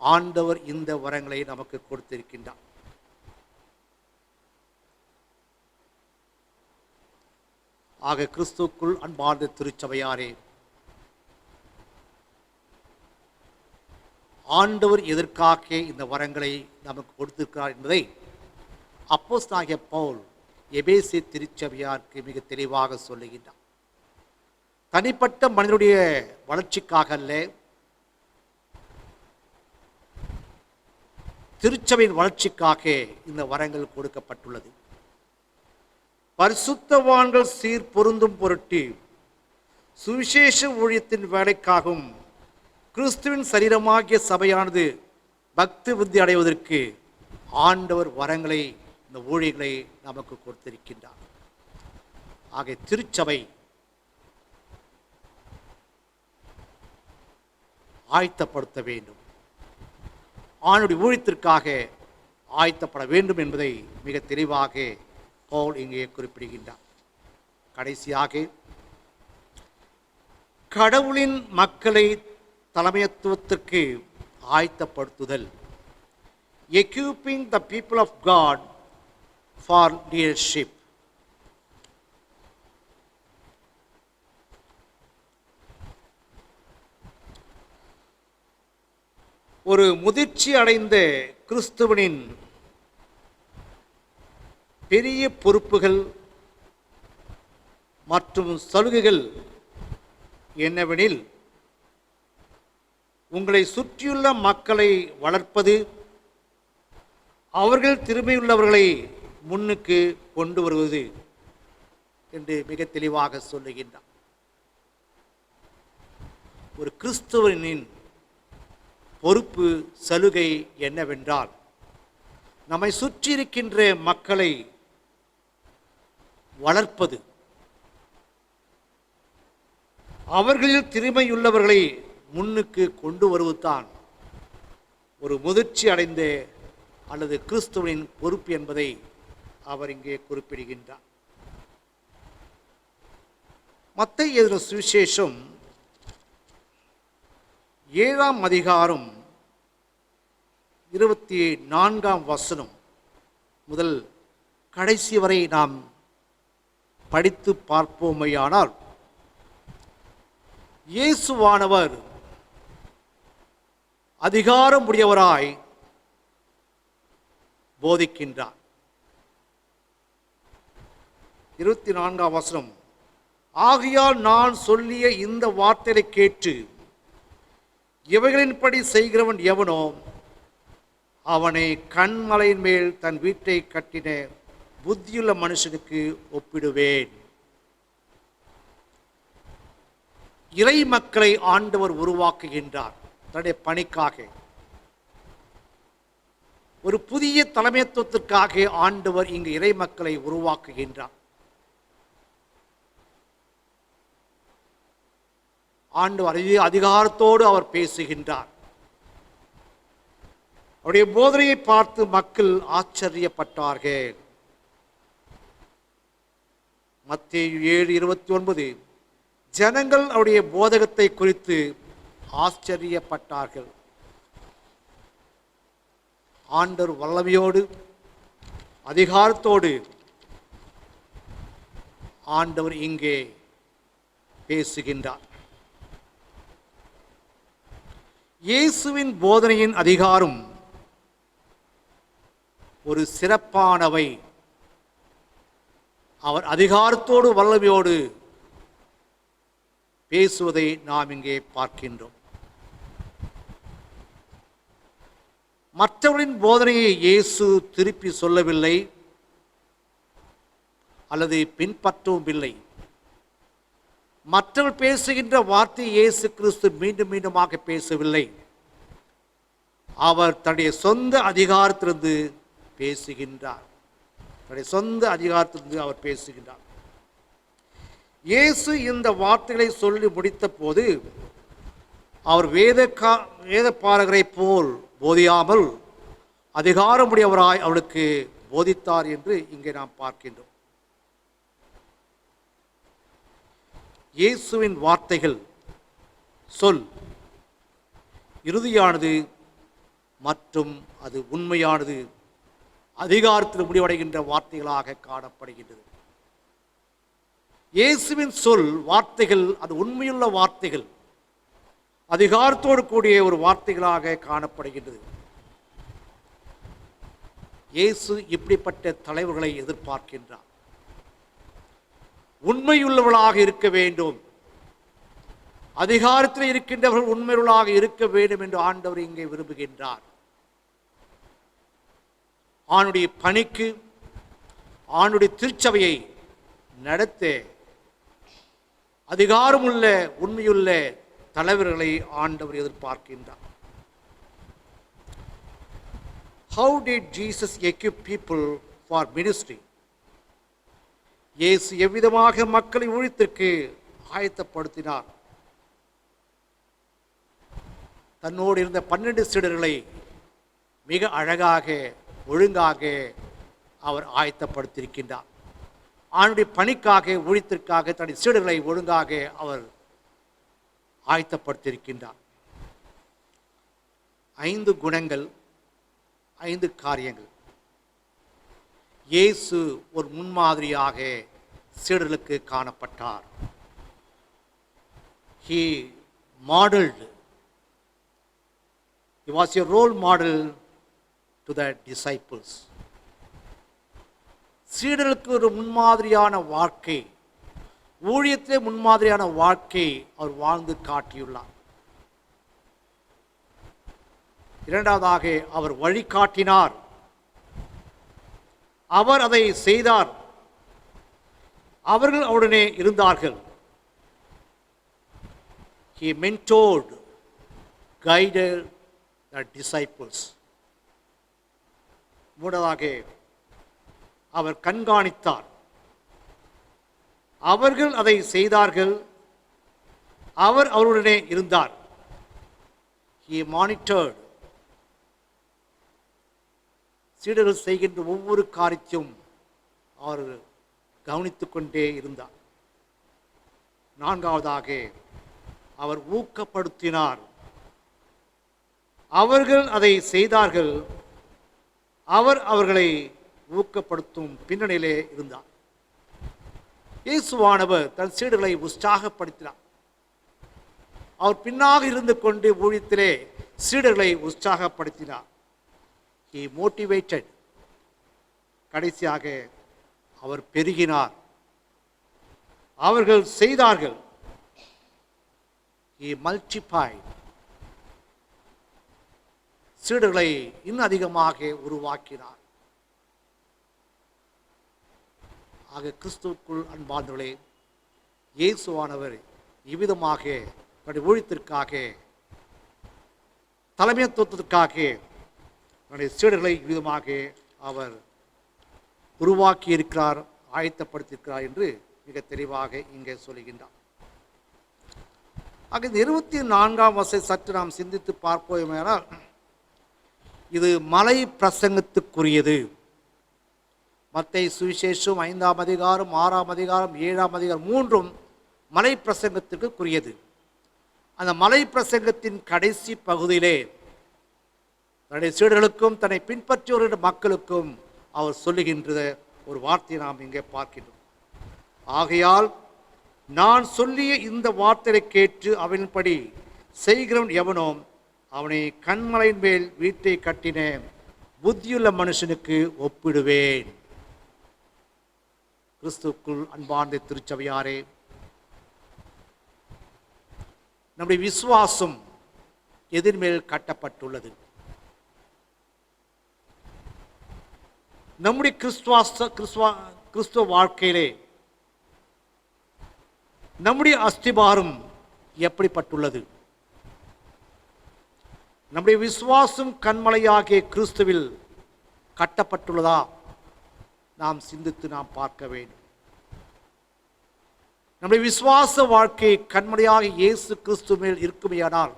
ஆண்டவர் இந்த வரங்களை நமக்கு கொடுத்திருக்கின்றார். ஆக கிறிஸ்துவுக்குள் அன்பார்ந்த திருச்சபையாரே, ஆண்டவர் எதற்காக இந்த வரங்களை நமக்கு கொடுத்திருக்கிறார் என்பதை அப்போஸ்தலனாகிய பவுல் எபேசு திருச்சபையாருக்கு மிக தெளிவாக சொல்லுகின்றார். தனிப்பட்ட மனிதனுடைய வளர்ச்சிக்காக அல்ல, திருச்சபையின் வளர்ச்சிக்காக இந்த வரங்கள் கொடுக்கப்பட்டுள்ளது. பரிசுத்தவான்கள் சீர் பொருந்தும் பொருட்டு, சுவிசேஷ ஊழியத்தின் வேலைக்காகவும், கிறிஸ்துவின் சரீரமாகிய சபையானது பக்தி விருத்தி அடைவதற்கு ஆண்டவர் வரங்களை, இந்த ஊழியர்களை நமக்கு கொடுத்திருக்கின்றார். ஆக திருச்சபை ஆயத்தப்படுத்த வேண்டும், ஆணுடைய ஊழியத்திற்காக ஆயத்தப்பட வேண்டும் என்பதை மிக தெளிவாக பவுல் இங்கே குறிப்பிடுகின்றார். கடைசியாக, கடவுளின் மக்களை தலைமைத்துவத்திற்கு ஆயத்தப்படுத்துதல், equipping the people of God for leadership. ஒரு முதிர்ச்சி அடைந்த கிறிஸ்துவனின் பெரிய பொறுப்புகள் மற்றும் சலுகைகள் என்னவெனில், உங்களை சுற்றியுள்ள மக்களை வளர்ப்பது, அவர்கள் திறமையுள்ளவர்களை முன்னுக்கு கொண்டு வருவது என்று மிக தெளிவாக சொல்லுகின்றார். ஒரு கிறிஸ்துவனின் பொறுப்பு, சலுகை என்னவென்றால், நம்மை சுற்றி இருக்கின்ற மக்களை வளர்ப்பது, அவர்களில் திறமையுள்ளவர்களை முன்னுக்கு கொண்டு வருவதுதான் ஒரு முதிர்ச்சி அடைந்த அல்லது கிறிஸ்துவின் பொறுப்பு என்பதை அவர் இங்கே குறிப்பிடுகின்றார். மத்தேயு எழுதின சுவிசேஷம் 7ஆம் அதிகாரம் 24ஆம் வசனம் முதல் கடைசி வரை நாம் படித்து பார்ப்போமையானால், இயேசுவானவர் அதிகாரம் உடையவராய் போதிக்கின்றார். 24ஆம் வசனம், ஆகையால் நான் சொல்லிய இந்த வார்த்தையை கேட்டு இவைகளின்படி செய்கிறவன் எவனோ அவனை கண்மலையின் மேல் தன் வீட்டை கட்டின புத்தியுள்ள மனுஷனுக்கு ஒப்பிடுவேன். இறை மக்களை ஆண்டவர் உருவாக்குகின்றார் தன்னுடைய பணிக்காக. ஒரு புதிய தலைமைத்துவத்திற்காக ஆண்டவர் இங்கு இறை மக்களை உருவாக்குகின்றார். ஆண்டவர் அதிகாரத்தோடு அவர் பேசுகின்றார். அவருடைய போதனையை பார்த்து மக்கள் ஆச்சரியப்பட்டார்கள். மத்தேயு 7:29, ஜனங்கள் அவருடைய போதகத்தை குறித்து ஆச்சரியப்பட்டார்கள். ஆண்டவர் வல்லமையோடு அதிகாரத்தோடு ஆண்டவர் இங்கே பேசுகின்றார். இயேசுவின் போதனையின் அதிகாரம் ஒரு சிறப்பானவை. அவர் அதிகாரத்தோடு வல்லமையோடு பேசுவதை நாம் இங்கே பார்க்கின்றோம். மற்றவர்களின் போதனையை இயேசு திருப்பி சொல்லவில்லை அல்லது பின்பற்றவும் இல்லை. மற்றவர் பேசுகின்ற வார்த்தை இயேசு கிறிஸ்து மீண்டும் மீண்டுமாக பேசவில்லை. அவர் தன்னுடைய சொந்த அதிகாரத்திலிருந்து பேசுகின்றார். தன்னுடைய சொந்த அதிகாரத்திலிருந்து அவர் பேசுகின்றார். இயேசு இந்த வார்த்தைகளை சொல்லி முடித்த போது அவர் வேத பாரகரை போல் போதியாமல் அதிகாரமுடையவராய் அவளுக்கு போதித்தார் என்று இங்கே நாம் பார்க்கின்றோம். இயேசுவின் வார்த்தைகள் சொல் இறுதியானது மற்றும் அது உண்மையானது, அதிகாரத்தில் முடிவடைகின்ற வார்த்தைகளாக காணப்படுகின்றது. இயேசுவின் சொல் வார்த்தைகள் அது உண்மையுள்ள வார்த்தைகள், அதிகாரத்தோடு கூடிய ஒரு வார்த்தைகளாக காணப்படுகின்றது. இயேசு இப்படிப்பட்ட தலைவர்களை எதிர்பார்க்கின்றார். உண்மையுள்ளவர்களாக இருக்க வேண்டும், அதிகாரத்தில் இருக்கின்றவர்கள் உண்மையுள்ளவர்களாக இருக்க வேண்டும் என்று ஆண்டவர் இங்கே விரும்புகின்றார். ஆணுடைய பணிக்கு, ஆணுடைய திருச்சபையை நடத்த அதிகாரமுள்ள உண்மையுள்ள தலைவர்களை ஆண்டவர் எதிர்பார்க்கின்றார். How did Jesus equip people for ministry? இயேசு எவ்விதமாக மக்களை ஊழியத்திற்கு ஆயத்தப்படுத்தினார்? தன்னோடு இருந்த 12 சீடர்களை மிக அழகாக ஒழுங்காக அவர் ஆயத்தப்படுத்தியிருக்கின்றார். ஆணுடைய பணிக்காக, ஊழியத்திற்காக தன்னுடைய சீடர்களை ஒழுங்காக அவர் ஆயத்தப்படுத்தியிருக்கின்றார். 5 குணங்கள், 5 காரியங்கள். இயேசு ஒரு முன்மாதிரியாக சீடர்களுக்கு காணப்பட்டார். He modeled. He was a role model to the disciples. சீடர்களுக்கு ஒரு முன்மாதிரியான வாழ்க்கை, ஊழியத்திலே முன்மாதிரியான வாழ்க்கை அவர் வாழ்ந்து காட்டியுள்ளார். இரண்டாவதாக அவர் வழிகாட்டினார். அவர் அதை செய்தார். அவர்கள் அவருடனே இருந்தார்கள். He mentored, guided the disciples. மூடதாக அவர் கண்காணித்தார். அவர்கள் அதை செய்தார்கள். அவர் அவருடனே இருந்தார். He monitored. சீடர்கள் செய்கின்ற ஒவ்வொரு காரியத்தையும் அவர் கவனித்துக் கொண்டே இருந்தார். நான்காவதாக அவர் ஊக்கப்படுத்தினார். அவர்கள் அதை செய்தார்கள். அவர் அவர்களை ஊக்கப்படுத்தும் பின்னணியிலே இருந்தார். இயேசுவானவர் தன் சீடர்களை உற்சாகப்படுத்தினார். அவர் பின்னாக இருந்து கொண்டு ஊழியத்திலே சீடர்களை உற்சாகப்படுத்தினார். He motivated. கடைசியாக அவர் பெருகினார். அவர்கள் செய்தார்கள். He multiplied. சீடர்களை இன்னும் அதிகமாக உருவாக்கினார். ஆக கிறிஸ்துவுக்குள் அன்பார்ந்தவர்களே, இயேசுவானவர் இவ்விதமாக தன்னுடைய ஊழியத்திற்காக, தலைமைத்துவத்திற்காக தன்னுடைய சீடர்களை இவ்விதமாக அவர் உருவாக்கி இருக்கிறார், ஆயத்தப்படுத்தியிருக்கிறார் என்று மிக தெளிவாக இங்கே சொல்லுகின்றார். ஆக இந்த 24ஆம் வசனத்தை சற்று நாம் சிந்தித்து பார்ப்போமேனால், இது மலை பிரசங்கத்துக்குரியது. மத்தேயு சுவிசேஷம் 5ஆம் அதிகாரம், 6ஆம் அதிகாரம், 7ஆம் அதிகாரம் மூன்றும் மலை பிரசங்கத்திற்குரியது. அந்த மலை பிரசங்கத்தின் கடைசி பகுதியிலே தன்னுடைய சீடர்களுக்கும் தன்னை பின்பற்றிய மக்களுக்கும் அவர் சொல்லுகின்ற ஒரு வார்த்தையை நாம் இங்கே பார்க்கின்றோம். ஆகையால் நான் சொல்லிய இந்த வார்த்தையை கேட்டு அவனின்படி செய்கிறவன் எவனோ அவனை கண்மலையின் மேல் வீட்டை கட்டின புத்தியுள்ள மனுஷனுக்கு ஒப்பிடுவேன். கிறிஸ்துவுக்குள் அன்பார்ந்த திருச்சபையாரே, நம்முடைய விசுவாசம் எதிர்மேல் கட்டப்பட்டுள்ளது. நம்முடைய கிறிஸ்துவ வாழ்க்கையிலே நம்முடைய அஸ்திபாரம் எப்படிப்பட்டுள்ளது? நம்முடைய விசுவாசம் கண்மலையாகிய கிறிஸ்துவில் கட்டப்பட்டுள்ளதா நாம் சிந்தித்து நாம் பார்க்க வேண்டும். நம்முடைய விசுவாச வாழ்க்கை கண்மலையாக இயேசு கிறிஸ்து மேல் இருக்குமையானால்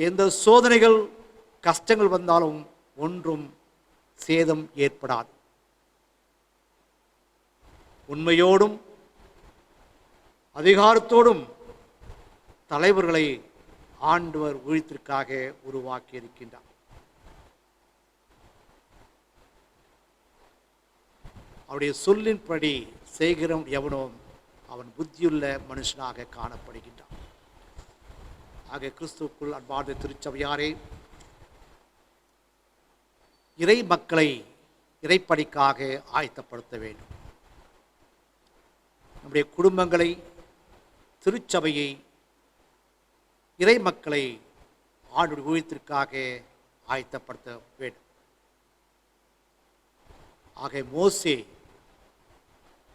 எந்த சோதனைகள் கஷ்டங்கள் வந்தாலும் ஒன்றும் சேதம் ஏற்படாது. உண்மையோடும் அதிகாரத்தோடும் தலைவர்களை ஆண்டவர் ஊழியத்திற்காக உருவாக்கி இருக்கின்றார். அவருடைய சொல்லின்படி செய்கிறவன் எவனோ அவன் புத்தியுள்ள மனுஷனாக காணப்படுகின்றான். ஆக கிறிஸ்துவுக்குள் அன்பார்ந்த திருச்சபையாரே, இறை மக்களை இறைப்பணிக்காக ஆயத்தப்படுத்த வேண்டும். நம்முடைய குடும்பங்களை, திருச்சபையை, இறை மக்களை ஆண்டுடைய ஊழியத்திற்காக ஆயத்தப்படுத்த வேண்டும். ஆக மோசே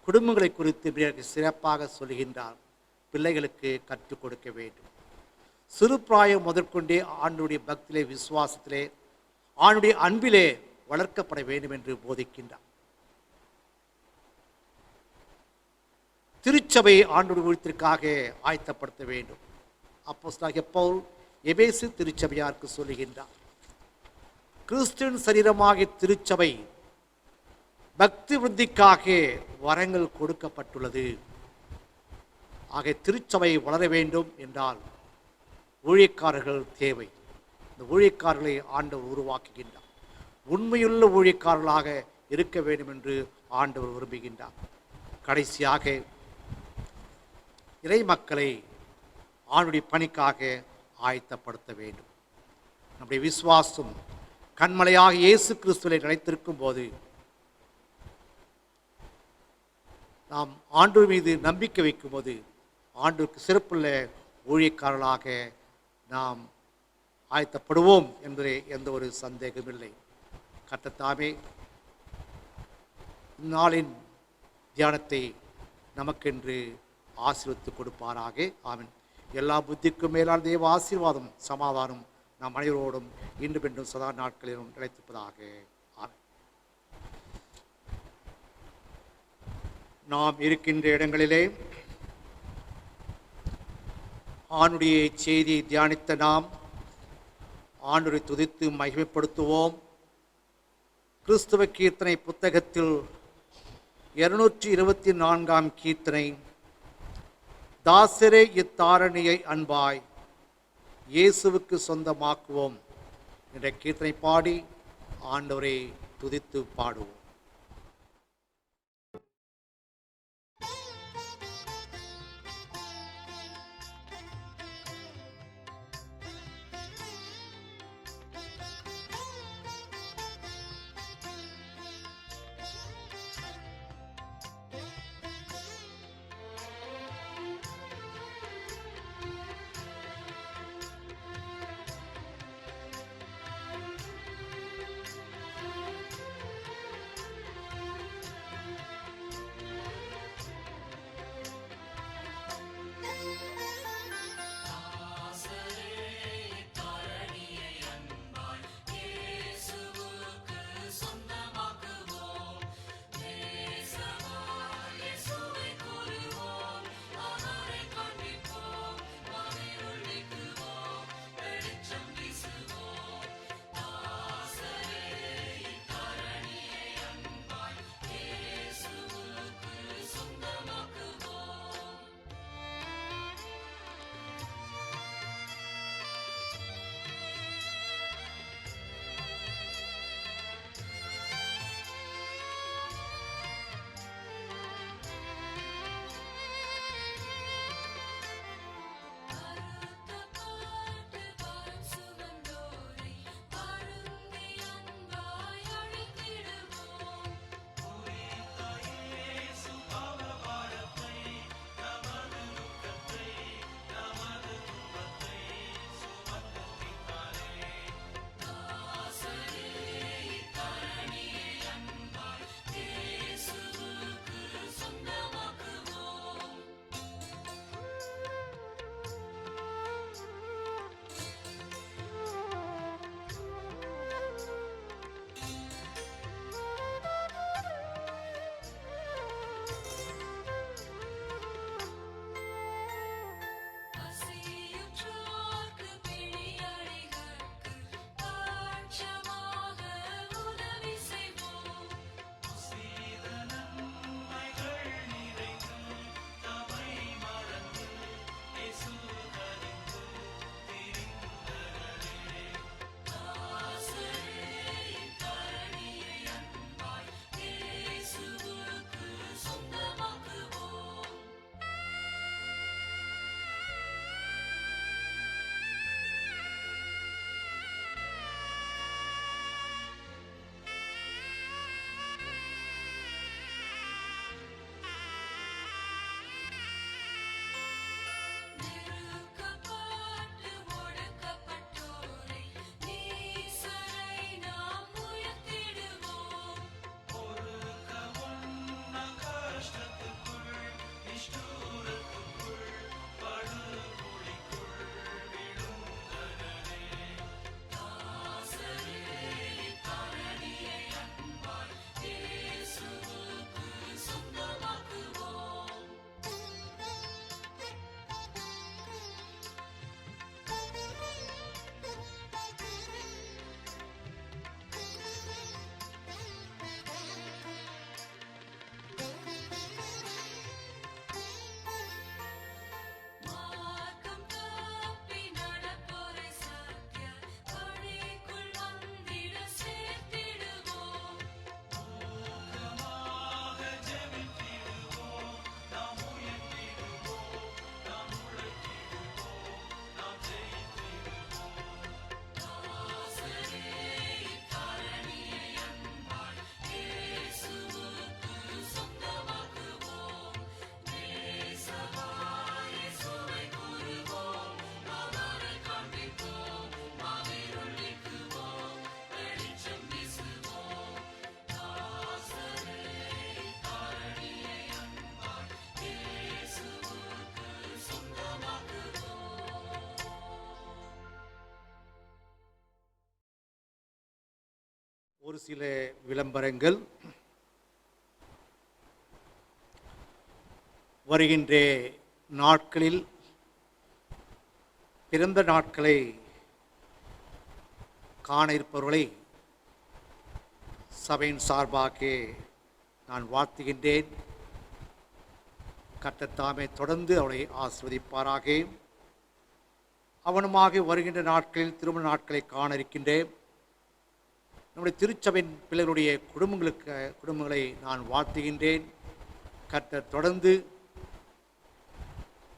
குடும்பங்களை குறித்து சிறப்பாக சொல்கின்றார். பிள்ளைகளுக்கு கற்றுக் கொடுக்க வேண்டும். சிறு பிராயம் முதற்கொண்டே ஆண்டுடைய பக்தியிலே, விசுவாசத்திலே, ஆண்டுடைய அன்பிலே வளர்க்கப்பட வேண்டும் என்று போதிக்கின்றார். திருச்சபை ஆண்டுடைய ஊழியத்திற்காக ஆயத்தப்படுத்த வேண்டும். அப்போஸ்தலனாகிய பவுல் எபேசு திருச்சபையாருக்கு சொல்லுகின்றார், கிறிஸ்துவின் சரீரமாகிய திருச்சபை பக்தி விருத்திக்காக வரங்கள் கொடுக்கப்பட்டுள்ளது. ஆக திருச்சபை வளர வேண்டும் என்றால் ஊழியக்காரர்கள் தேவை. இந்த ஊழியக்காரர்களை ஆண்டவர் உருவாக்குகின்றார். உண்மையுள்ள ஊழியக்காரர்களாக இருக்க வேண்டும் என்று ஆண்டவர் விரும்புகின்றார். கடைசியாக இறை மக்களை ஆண்டுடைய பணிக்காக ஆயத்தப்படுத்த வேண்டும். நம்முடைய விசுவாசம் கண்மலையாக இயேசு கிறிஸ்துவை நிலைத்திருக்கும் போது நாம் ஆண்டு மீது நம்பிக்கை வைக்கும் போது ஆண்டுக்கு சிறப்புள்ள ஊழியக்காரர்களாக நாம் ஆயத்தப்படுவோம் என்பதிலே எந்த ஒரு சந்தேகமில்லை. கர்த்தர் இந்நாளின் தியானத்தை நமக்கென்று ஆசீர்வதித்து கொடுப்பாராக. ஆமென். எல்லா புத்திக்கும் மேலான தேவ ஆசீர்வாதம், சமாதானம் நாம் அனைவரோடும் இன்று பெற்றும் சதா நாட்களிலும் நிலைத்திருப்பதாக. ஆமென். நாம் இருக்கின்ற இடங்களிலே ஆண்டுடைய செய்தியை தியானித்த நாம் ஆண்டவரை துதித்து மகிமைப்படுத்துவோம். கிறிஸ்துவ கீர்த்தனை புத்தகத்தில் 224 கீர்த்தனை, தாசரே இத்தாரணியை அன்பாய் இயேசுவுக்கு சொந்தமாக்குவோம் என்ற கீர்த்தனை பாடி ஆண்டவரை துதித்து பாடுவோம். சில விளம்பரங்கள். வருகின்ற நாட்களில் பிறந்த நாட்களை காண இருப்பவர்களை சபையின் சார்பாக நான் வாழ்த்துகின்றேன். கர்த்தர் தாமே தொடர்ந்து அவளை ஆசீர்வதிப்பாராக. அவனுமாக வருகின்ற நாட்களில் திருமண நாட்களை காண இருக்கின்றேன். நம்முடைய திருச்சபையின் பிள்ளைகளுடைய குடும்பங்களை நான் வாழ்த்துகின்றேன். கர்த்தர் தொடர்ந்து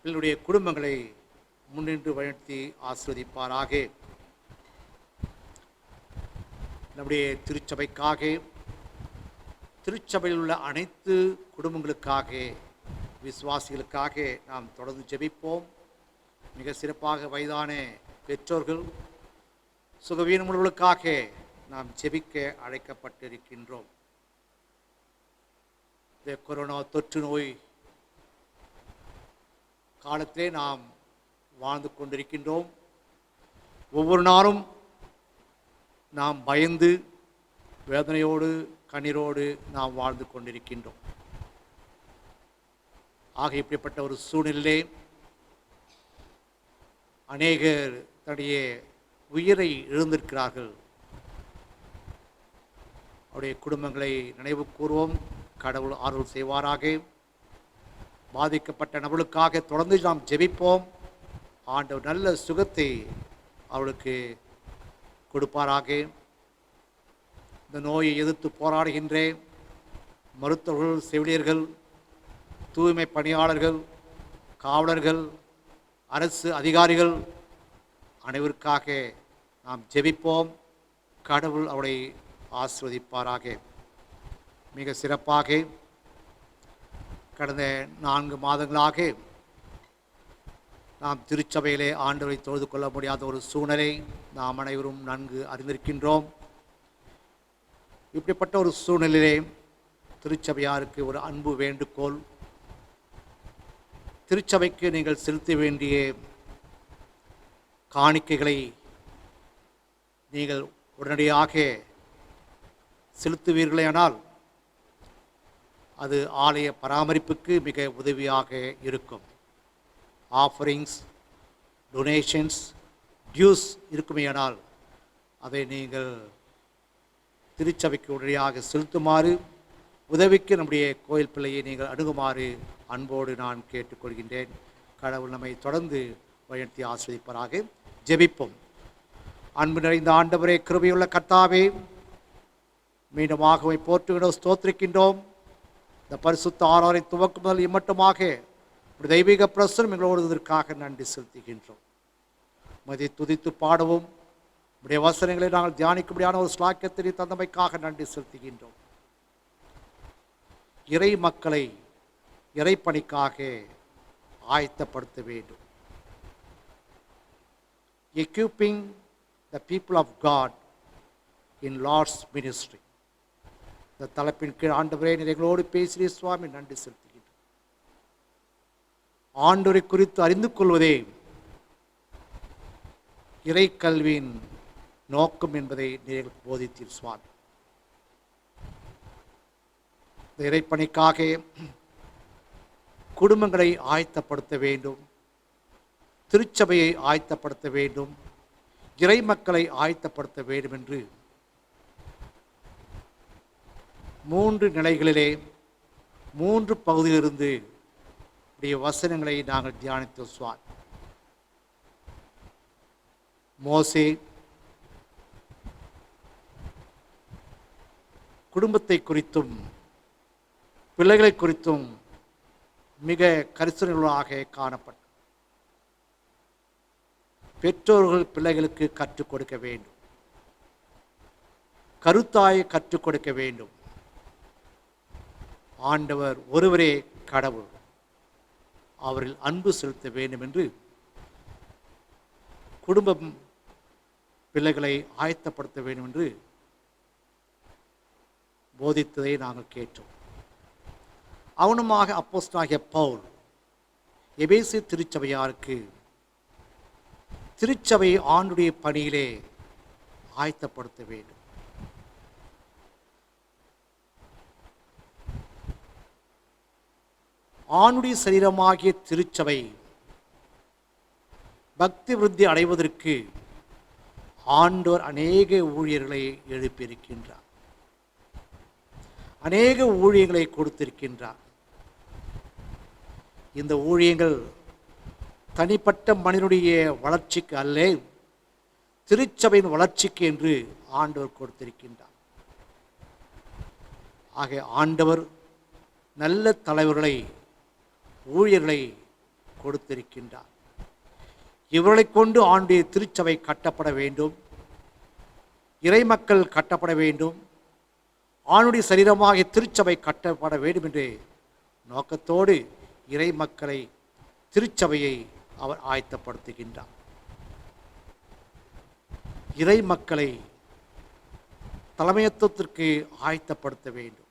பிள்ளைகளுடைய குடும்பங்களை முன்னின்று வழிநடத்தி ஆசீர்வதிப்பாராக. நம்முடைய திருச்சபைக்காக, திருச்சபையில் உள்ள அனைத்து குடும்பங்களுக்காக, விசுவாசிகளுக்காக நாம் தொடர்ந்து ஜெபிப்போம். மிக சிறப்பாக வயதான பெற்றோர்கள், சுகவீனமுள்ளவர்களுக்காக நாம் ஜெபிக்க அழைக்கப்பட்டிருக்கின்றோம். இந்த கொரோனா தொற்று நோய் காலத்திலே நாம் வாழ்ந்து கொண்டிருக்கின்றோம். ஒவ்வொரு நாளும் நாம் பயந்து வேதனையோடு கண்ணீரோடு நாம் வாழ்ந்து கொண்டிருக்கின்றோம். ஆக இப்படிப்பட்ட ஒரு சூழ்நிலையிலே அநேகர் தன்னுடைய உயிரை இழந்திருக்கிறார்கள். அவருடைய குடும்பங்களை நினைவு கூர்வோம். கடவுள் அருள் செய்வாராக. பாதிக்கப்பட்ட நபர்களுக்காக தொடர்ந்து நாம் ஜெபிப்போம். ஆண்டவர் நல்ல சுகத்தை அவளுக்கு கொடுப்பாராக. இந்த நோயை எதிர்த்து போராடுகின்ற மருத்துவர்கள், செவிலியர்கள், தூய்மை பணியாளர்கள், காவலர்கள், அரசு அதிகாரிகள் அனைவருக்காக நாம் ஜெபிப்போம். கடவுள் அவளை ஆசீர்வதிப்பாராக. மிக சிறப்பாக கடந்த 4 மாதங்களாக நாம் திருச்சபையிலே ஆண்டவரை தொழுது கொள்ள முடியாத ஒரு சூழ்நிலை நாம் அனைவரும் நன்கு அறிந்திருக்கின்றோம். இப்படிப்பட்ட ஒரு சூழ்நிலையிலே திருச்சபையாருக்கு ஒரு அன்பு வேண்டுகோள். திருச்சபைக்கு நீங்கள் செலுத்த வேண்டிய காணிக்கைகளை நீங்கள் உடனடியாக செலுத்துவீர்களேயானால் அது ஆலய பராமரிப்புக்கு மிக உதவியாக இருக்கும். ஆஃபரிங்ஸ், டொனேஷன்ஸ், டியூஸ் இருக்குமேயானால் அதை நீங்கள் திருச்சபைக்கு உடனடியாக செலுத்துமாறு, உதவிக்கு நம்முடைய கோயில் பிள்ளையை நீங்கள் அணுகுமாறு அன்போடு நான் கேட்டுக்கொள்கின்றேன். கடவுள் நம்மை தொடர்ந்து வழிநடத்தி ஆசீர்வதிப்பாராக. ஜெபிப்போம். அன்பு நிறைந்த ஆண்டவரே, கிருபையுள்ள கர்த்தாவே, மீண்டுமாக போற்றுகிறோம், ஸ்தோத்திரிக்கின்றோம். இந்த பரிசுத்த ஆராதனை துவக்கம் முதல் இம்மட்டுமாக தெய்வீக பிரசனம் எங்களோடுவதற்காக நன்றி செலுத்துகின்றோம். மதி துதித்து பாடவும் உடைய வசனங்களை நாங்கள் தியானிக்கும்படியான ஒரு ஸ்லாக்கியத்தை தந்தமைக்காக நன்றி செலுத்துகின்றோம். இறை மக்களை இறைப்பணிக்காக ஆயத்தப்படுத்த வேண்டும். Equipping the people of God in Lord's ministry. இந்த தலைப்பின் கீழ் ஆண்டவரே நீர் எங்களோடு பேசிய சுவாமி நன்றி செலுத்துகின்றோம். ஆண்டவரை குறித்து அறிந்து கொள்வதே இறை கல்வியின் நோக்கம் என்பதை நீங்கள் போதித்தீர் சுவாமி. இந்த இறைப்பணிக்காக குடும்பங்களை ஆயத்தப்படுத்த வேண்டும், திருச்சபையை ஆயத்தப்படுத்த வேண்டும், இறை மக்களை ஆயத்தப்படுத்த வேண்டும் என்று 3 நிலைகளிலே 3 பகுதியிலிருந்து உடைய வசனங்களை நாங்கள் தியானித்தோம் சுவாமி. மோசே குடும்பத்தை குறித்தும் பிள்ளைகளை குறித்தும் மிக கரிசனைகளாக காணப்பட்டார். பெற்றோர்கள் பிள்ளைகளுக்கு கற்றுக் கொடுக்க வேண்டும், கருத்தாய் கற்றுக் கொடுக்க வேண்டும். ஆண்டவர் ஒருவரே கடவுள், அவரில் அன்பு செலுத்த வேண்டும் என்று குடும்பம் பிள்ளைகளை ஆயத்தப்படுத்த வேண்டும் என்று போதித்ததை நாங்கள் கேட்டோம். அவனுமாக அப்போஸ்தலனாகிய பவுல் எபேசு திருச்சபையாருக்கு திருச்சபை ஆண்டுடைய பணியிலே ஆயத்தப்படுத்த வேண்டும். ஆணுடைய சரீரமாகிய திருச்சபை பக்தி விருத்தி அடைவதற்கு ஆண்டவர் அநேக ஊழியர்களை எழுப்பியிருக்கின்றார், அநேக ஊழியங்களை கொடுத்திருக்கின்றார். இந்த ஊழியங்கள் தனிப்பட்ட மனிதனுடைய வளர்ச்சிக்கு அல்ல, திருச்சபையின் வளர்ச்சிக்கு என்று ஆண்டவர் கொடுத்திருக்கின்றார். ஆக ஆண்டவர் நல்ல தலைவர்களை, ஊழியர்களை கொடுத்திருக்கின்றார். இவர்களை கொண்டு ஆண்டுடைய திருச்சபை கட்டப்பட வேண்டும், இறைமக்கள் கட்டப்பட வேண்டும், ஆணுடைய சரீரமாக திருச்சபை கட்டப்பட வேண்டும் என்ற நோக்கத்தோடு இறைமக்களை, திருச்சபையை அவர் ஆயத்தப்படுத்துகின்றார். இறைமக்களை தலைமைத்துவத்திற்கு ஆயத்தப்படுத்த வேண்டும்.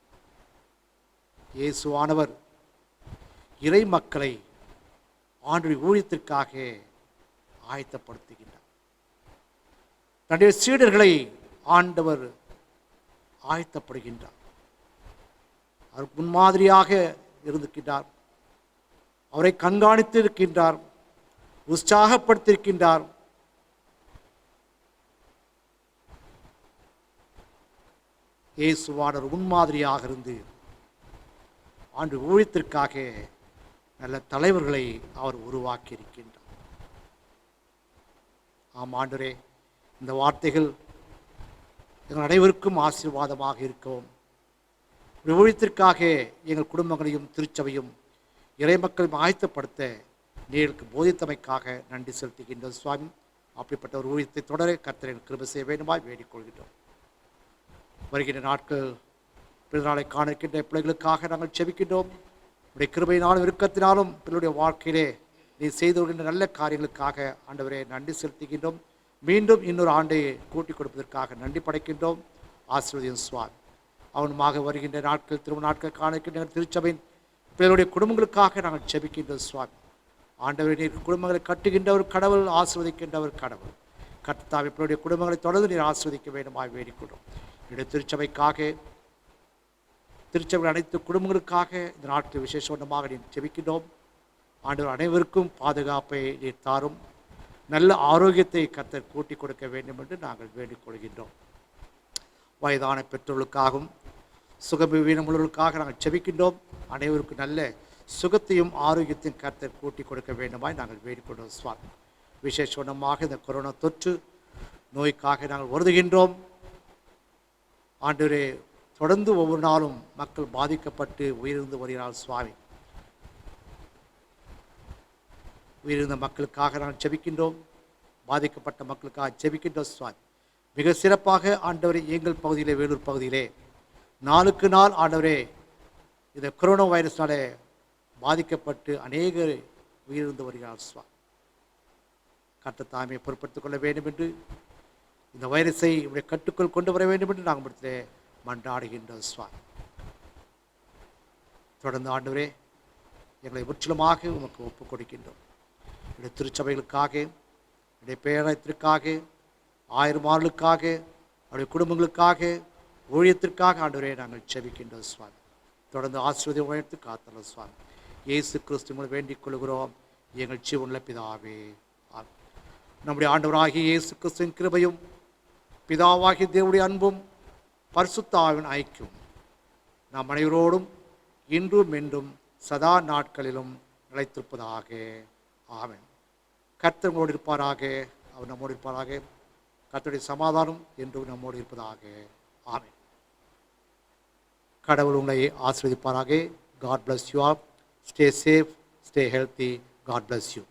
இயேசுவானவர் இறைமக்களை ஆண்டுடைய ஊழியத்திற்காக ஆயத்தப்படுத்துகின்றார். தன்னுடைய சீடர்களை ஆண்டவர் ஆயத்தப்படுகின்றார். அவர் முன்மாதிரியாக இருந்திருக்கின்றார், அவரை கண்காணித்து இருக்கின்றார், உற்சாகப்படுத்தியிருக்கின்றார். இயேசுவானவர் முன்மாதிரியாக இருந்து ஆண்டு ஊழியத்திற்காக நல்ல தலைவர்களை அவர் உருவாக்கி இருக்கின்றார். ஆம் ஆண்டவரே, இந்த வார்த்தைகள் எங்கள் அனைவருக்கும் ஆசீர்வாதமாக இருக்கவும், ஊழியத்திற்காக எங்கள் குடும்பங்களையும் திருச்சபையும் இறைமக்களையும் ஆயத்தப்படுத்த நீருக்கு போதித்தமைக்காக நன்றி செலுத்துகின்றோம் சுவாமி. அப்படிப்பட்ட ஒரு ஊழியத்தை தொடர கர்த்தரின் கிருபை செய்ய வேண்டுமாய் வேண்டிக் கொள்கின்றோம். வருகின்ற நாட்கள் பிறநாளை காண இருக்கின்ற பிள்ளைகளுக்காக நாங்கள் செபிக்கின்றோம். உடைய கிருபையினாலும் இறுக்கத்தினாலும் பிள்ளைகளுடைய வாழ்க்கையிலே நீ செய்து வருகின்ற நல்ல காரியங்களுக்காக ஆண்டவரே நன்றி செலுத்துகின்றோம். மீண்டும் இன்னொரு ஆண்டை கூட்டிக் கொடுப்பதற்காக நன்றி படைக்கின்றோம். ஆசீர்வதியும் சுவாமி. அவனுமாக வருகின்ற நாட்கள், திரும்ப நாட்கள் காண இருக்கின்ற திருச்சபையின் பிள்ளைகளுடைய குடும்பங்களுக்காக நாங்கள் செபிக்கின்றோம் சுவாமி. ஆண்டவரை நீர் குடும்பங்களை கட்டுகின்ற ஒரு கடவுள், ஆசீர்வதிக்கின்ற ஒரு கடவுள். கர்த்தாவே, பிள்ளையுடைய குடும்பங்களை தொடர்ந்து நீர் ஆசீர்வதிக்க வேண்டுமாய் வேண்டிக்கொள்கிறோம். என்னுடைய திருச்சபைக்காக, திருச்சபை அனைத்து குடும்பங்களுக்காக இந்த நாட்கள் விசேஷமாக நீ ஜெபிக்கின்றோம். ஆண்டவர் அனைவருக்கும் பாதுகாப்பை நீர் தாரும், நல்ல ஆரோக்கியத்தை கர்த்தர் கூட்டி கொடுக்க வேண்டும் என்று நாங்கள் வேண்டிக் கொள்கின்றோம். வயதான பெற்றோர்களுக்காகவும் சுகவீனமுள்ளவர்களுக்காக நாங்கள் ஜெபிக்கின்றோம். அனைவருக்கும் நல்ல சுகத்தையும் ஆரோக்கியத்தையும் கர்த்தர் கூட்டி கொடுக்க வேண்டுமாய் நாங்கள் வேண்டிக்கொண்டோம் சுவாமி. விசேஷமாக இந்த கொரோனா தொற்று நோய்க்காக நாங்கள் வருதுகின்றோம். ஆண்டவரே, தொடர்ந்து ஒவ்வொரு நாளும் மக்கள் பாதிக்கப்பட்டு உயிரிழந்து வருகிறார் சுவாமி. உயிரிழந்த மக்களுக்காக நாங்கள் ஜெபிக்கின்றோம், பாதிக்கப்பட்ட மக்களுக்காக ஜெபிக்கின்றோம் சுவாமி. மிக சிறப்பாக ஆண்டவரே, எங்கள் பகுதியிலே, வேலூர் பகுதியிலே நாளுக்கு நாள் ஆண்டவரே இந்த கொரோனா வைரஸ்னால பாதிக்கப்பட்டு அநேகர் உயிரிழந்து வருகிறார் சுவாமி. கர்த்தர் தாமே பொறுப்படுத்திக் கொள்ள வேண்டும் என்று, இந்த வைரஸை இப்படி கட்டுக்குள் கொண்டு வர வேண்டும் என்று நாங்கள் இடத்திலே மன்றாடுகின்றோம் சுவாமி. தொடர்ந்து ஆண்டவரே, எங்களை முற்றிலுமாக உமக்கு ஒப்புக் கொடுக்கின்றோம். என்னுடைய திருச்சபைகளுக்காக, என்னுடைய பேரத்திற்காக, 1000 ஆண்டுகளுக்காக, அவருடைய குடும்பங்களுக்காக, ஊழியத்திற்காக ஆண்டவரே நாங்கள் ஜெபிக்கின்றோம் சுவாமி. தொடர்ந்து ஆசீர்வாதம் உயர்த்து காத்தலும் சுவாமி. இயேசு கிறிஸ்து மூலம் வேண்டிக் கொள்கிறோம் எங்கள் ஜீவனுள்ள பிதாவே. நம்முடைய ஆண்டவராகிய இயேசு கிறிஸ்துவின் கிருபையும் பிதாவாகிய தேவனுடைய அன்பும் பரிசுத்த ஆவியின் ஐக்கியம் நாம் அனைவரோடும் இன்றும் என்றும் சதா நாட்களிலும் நிலைத்திருப்பதாக. ஆமென். கர்த்தர் நம்மோடு இருப்பாராக, அவர் நம்மோடு இருப்பாராக. கர்த்தருடைய சமாதானம் என்றும் நம்மோடு இருப்பதாக. ஆமென். கடவுள் உங்களை ஆசீர்வதிப்பாராக. God bless you all. Stay safe, stay healthy. God bless you.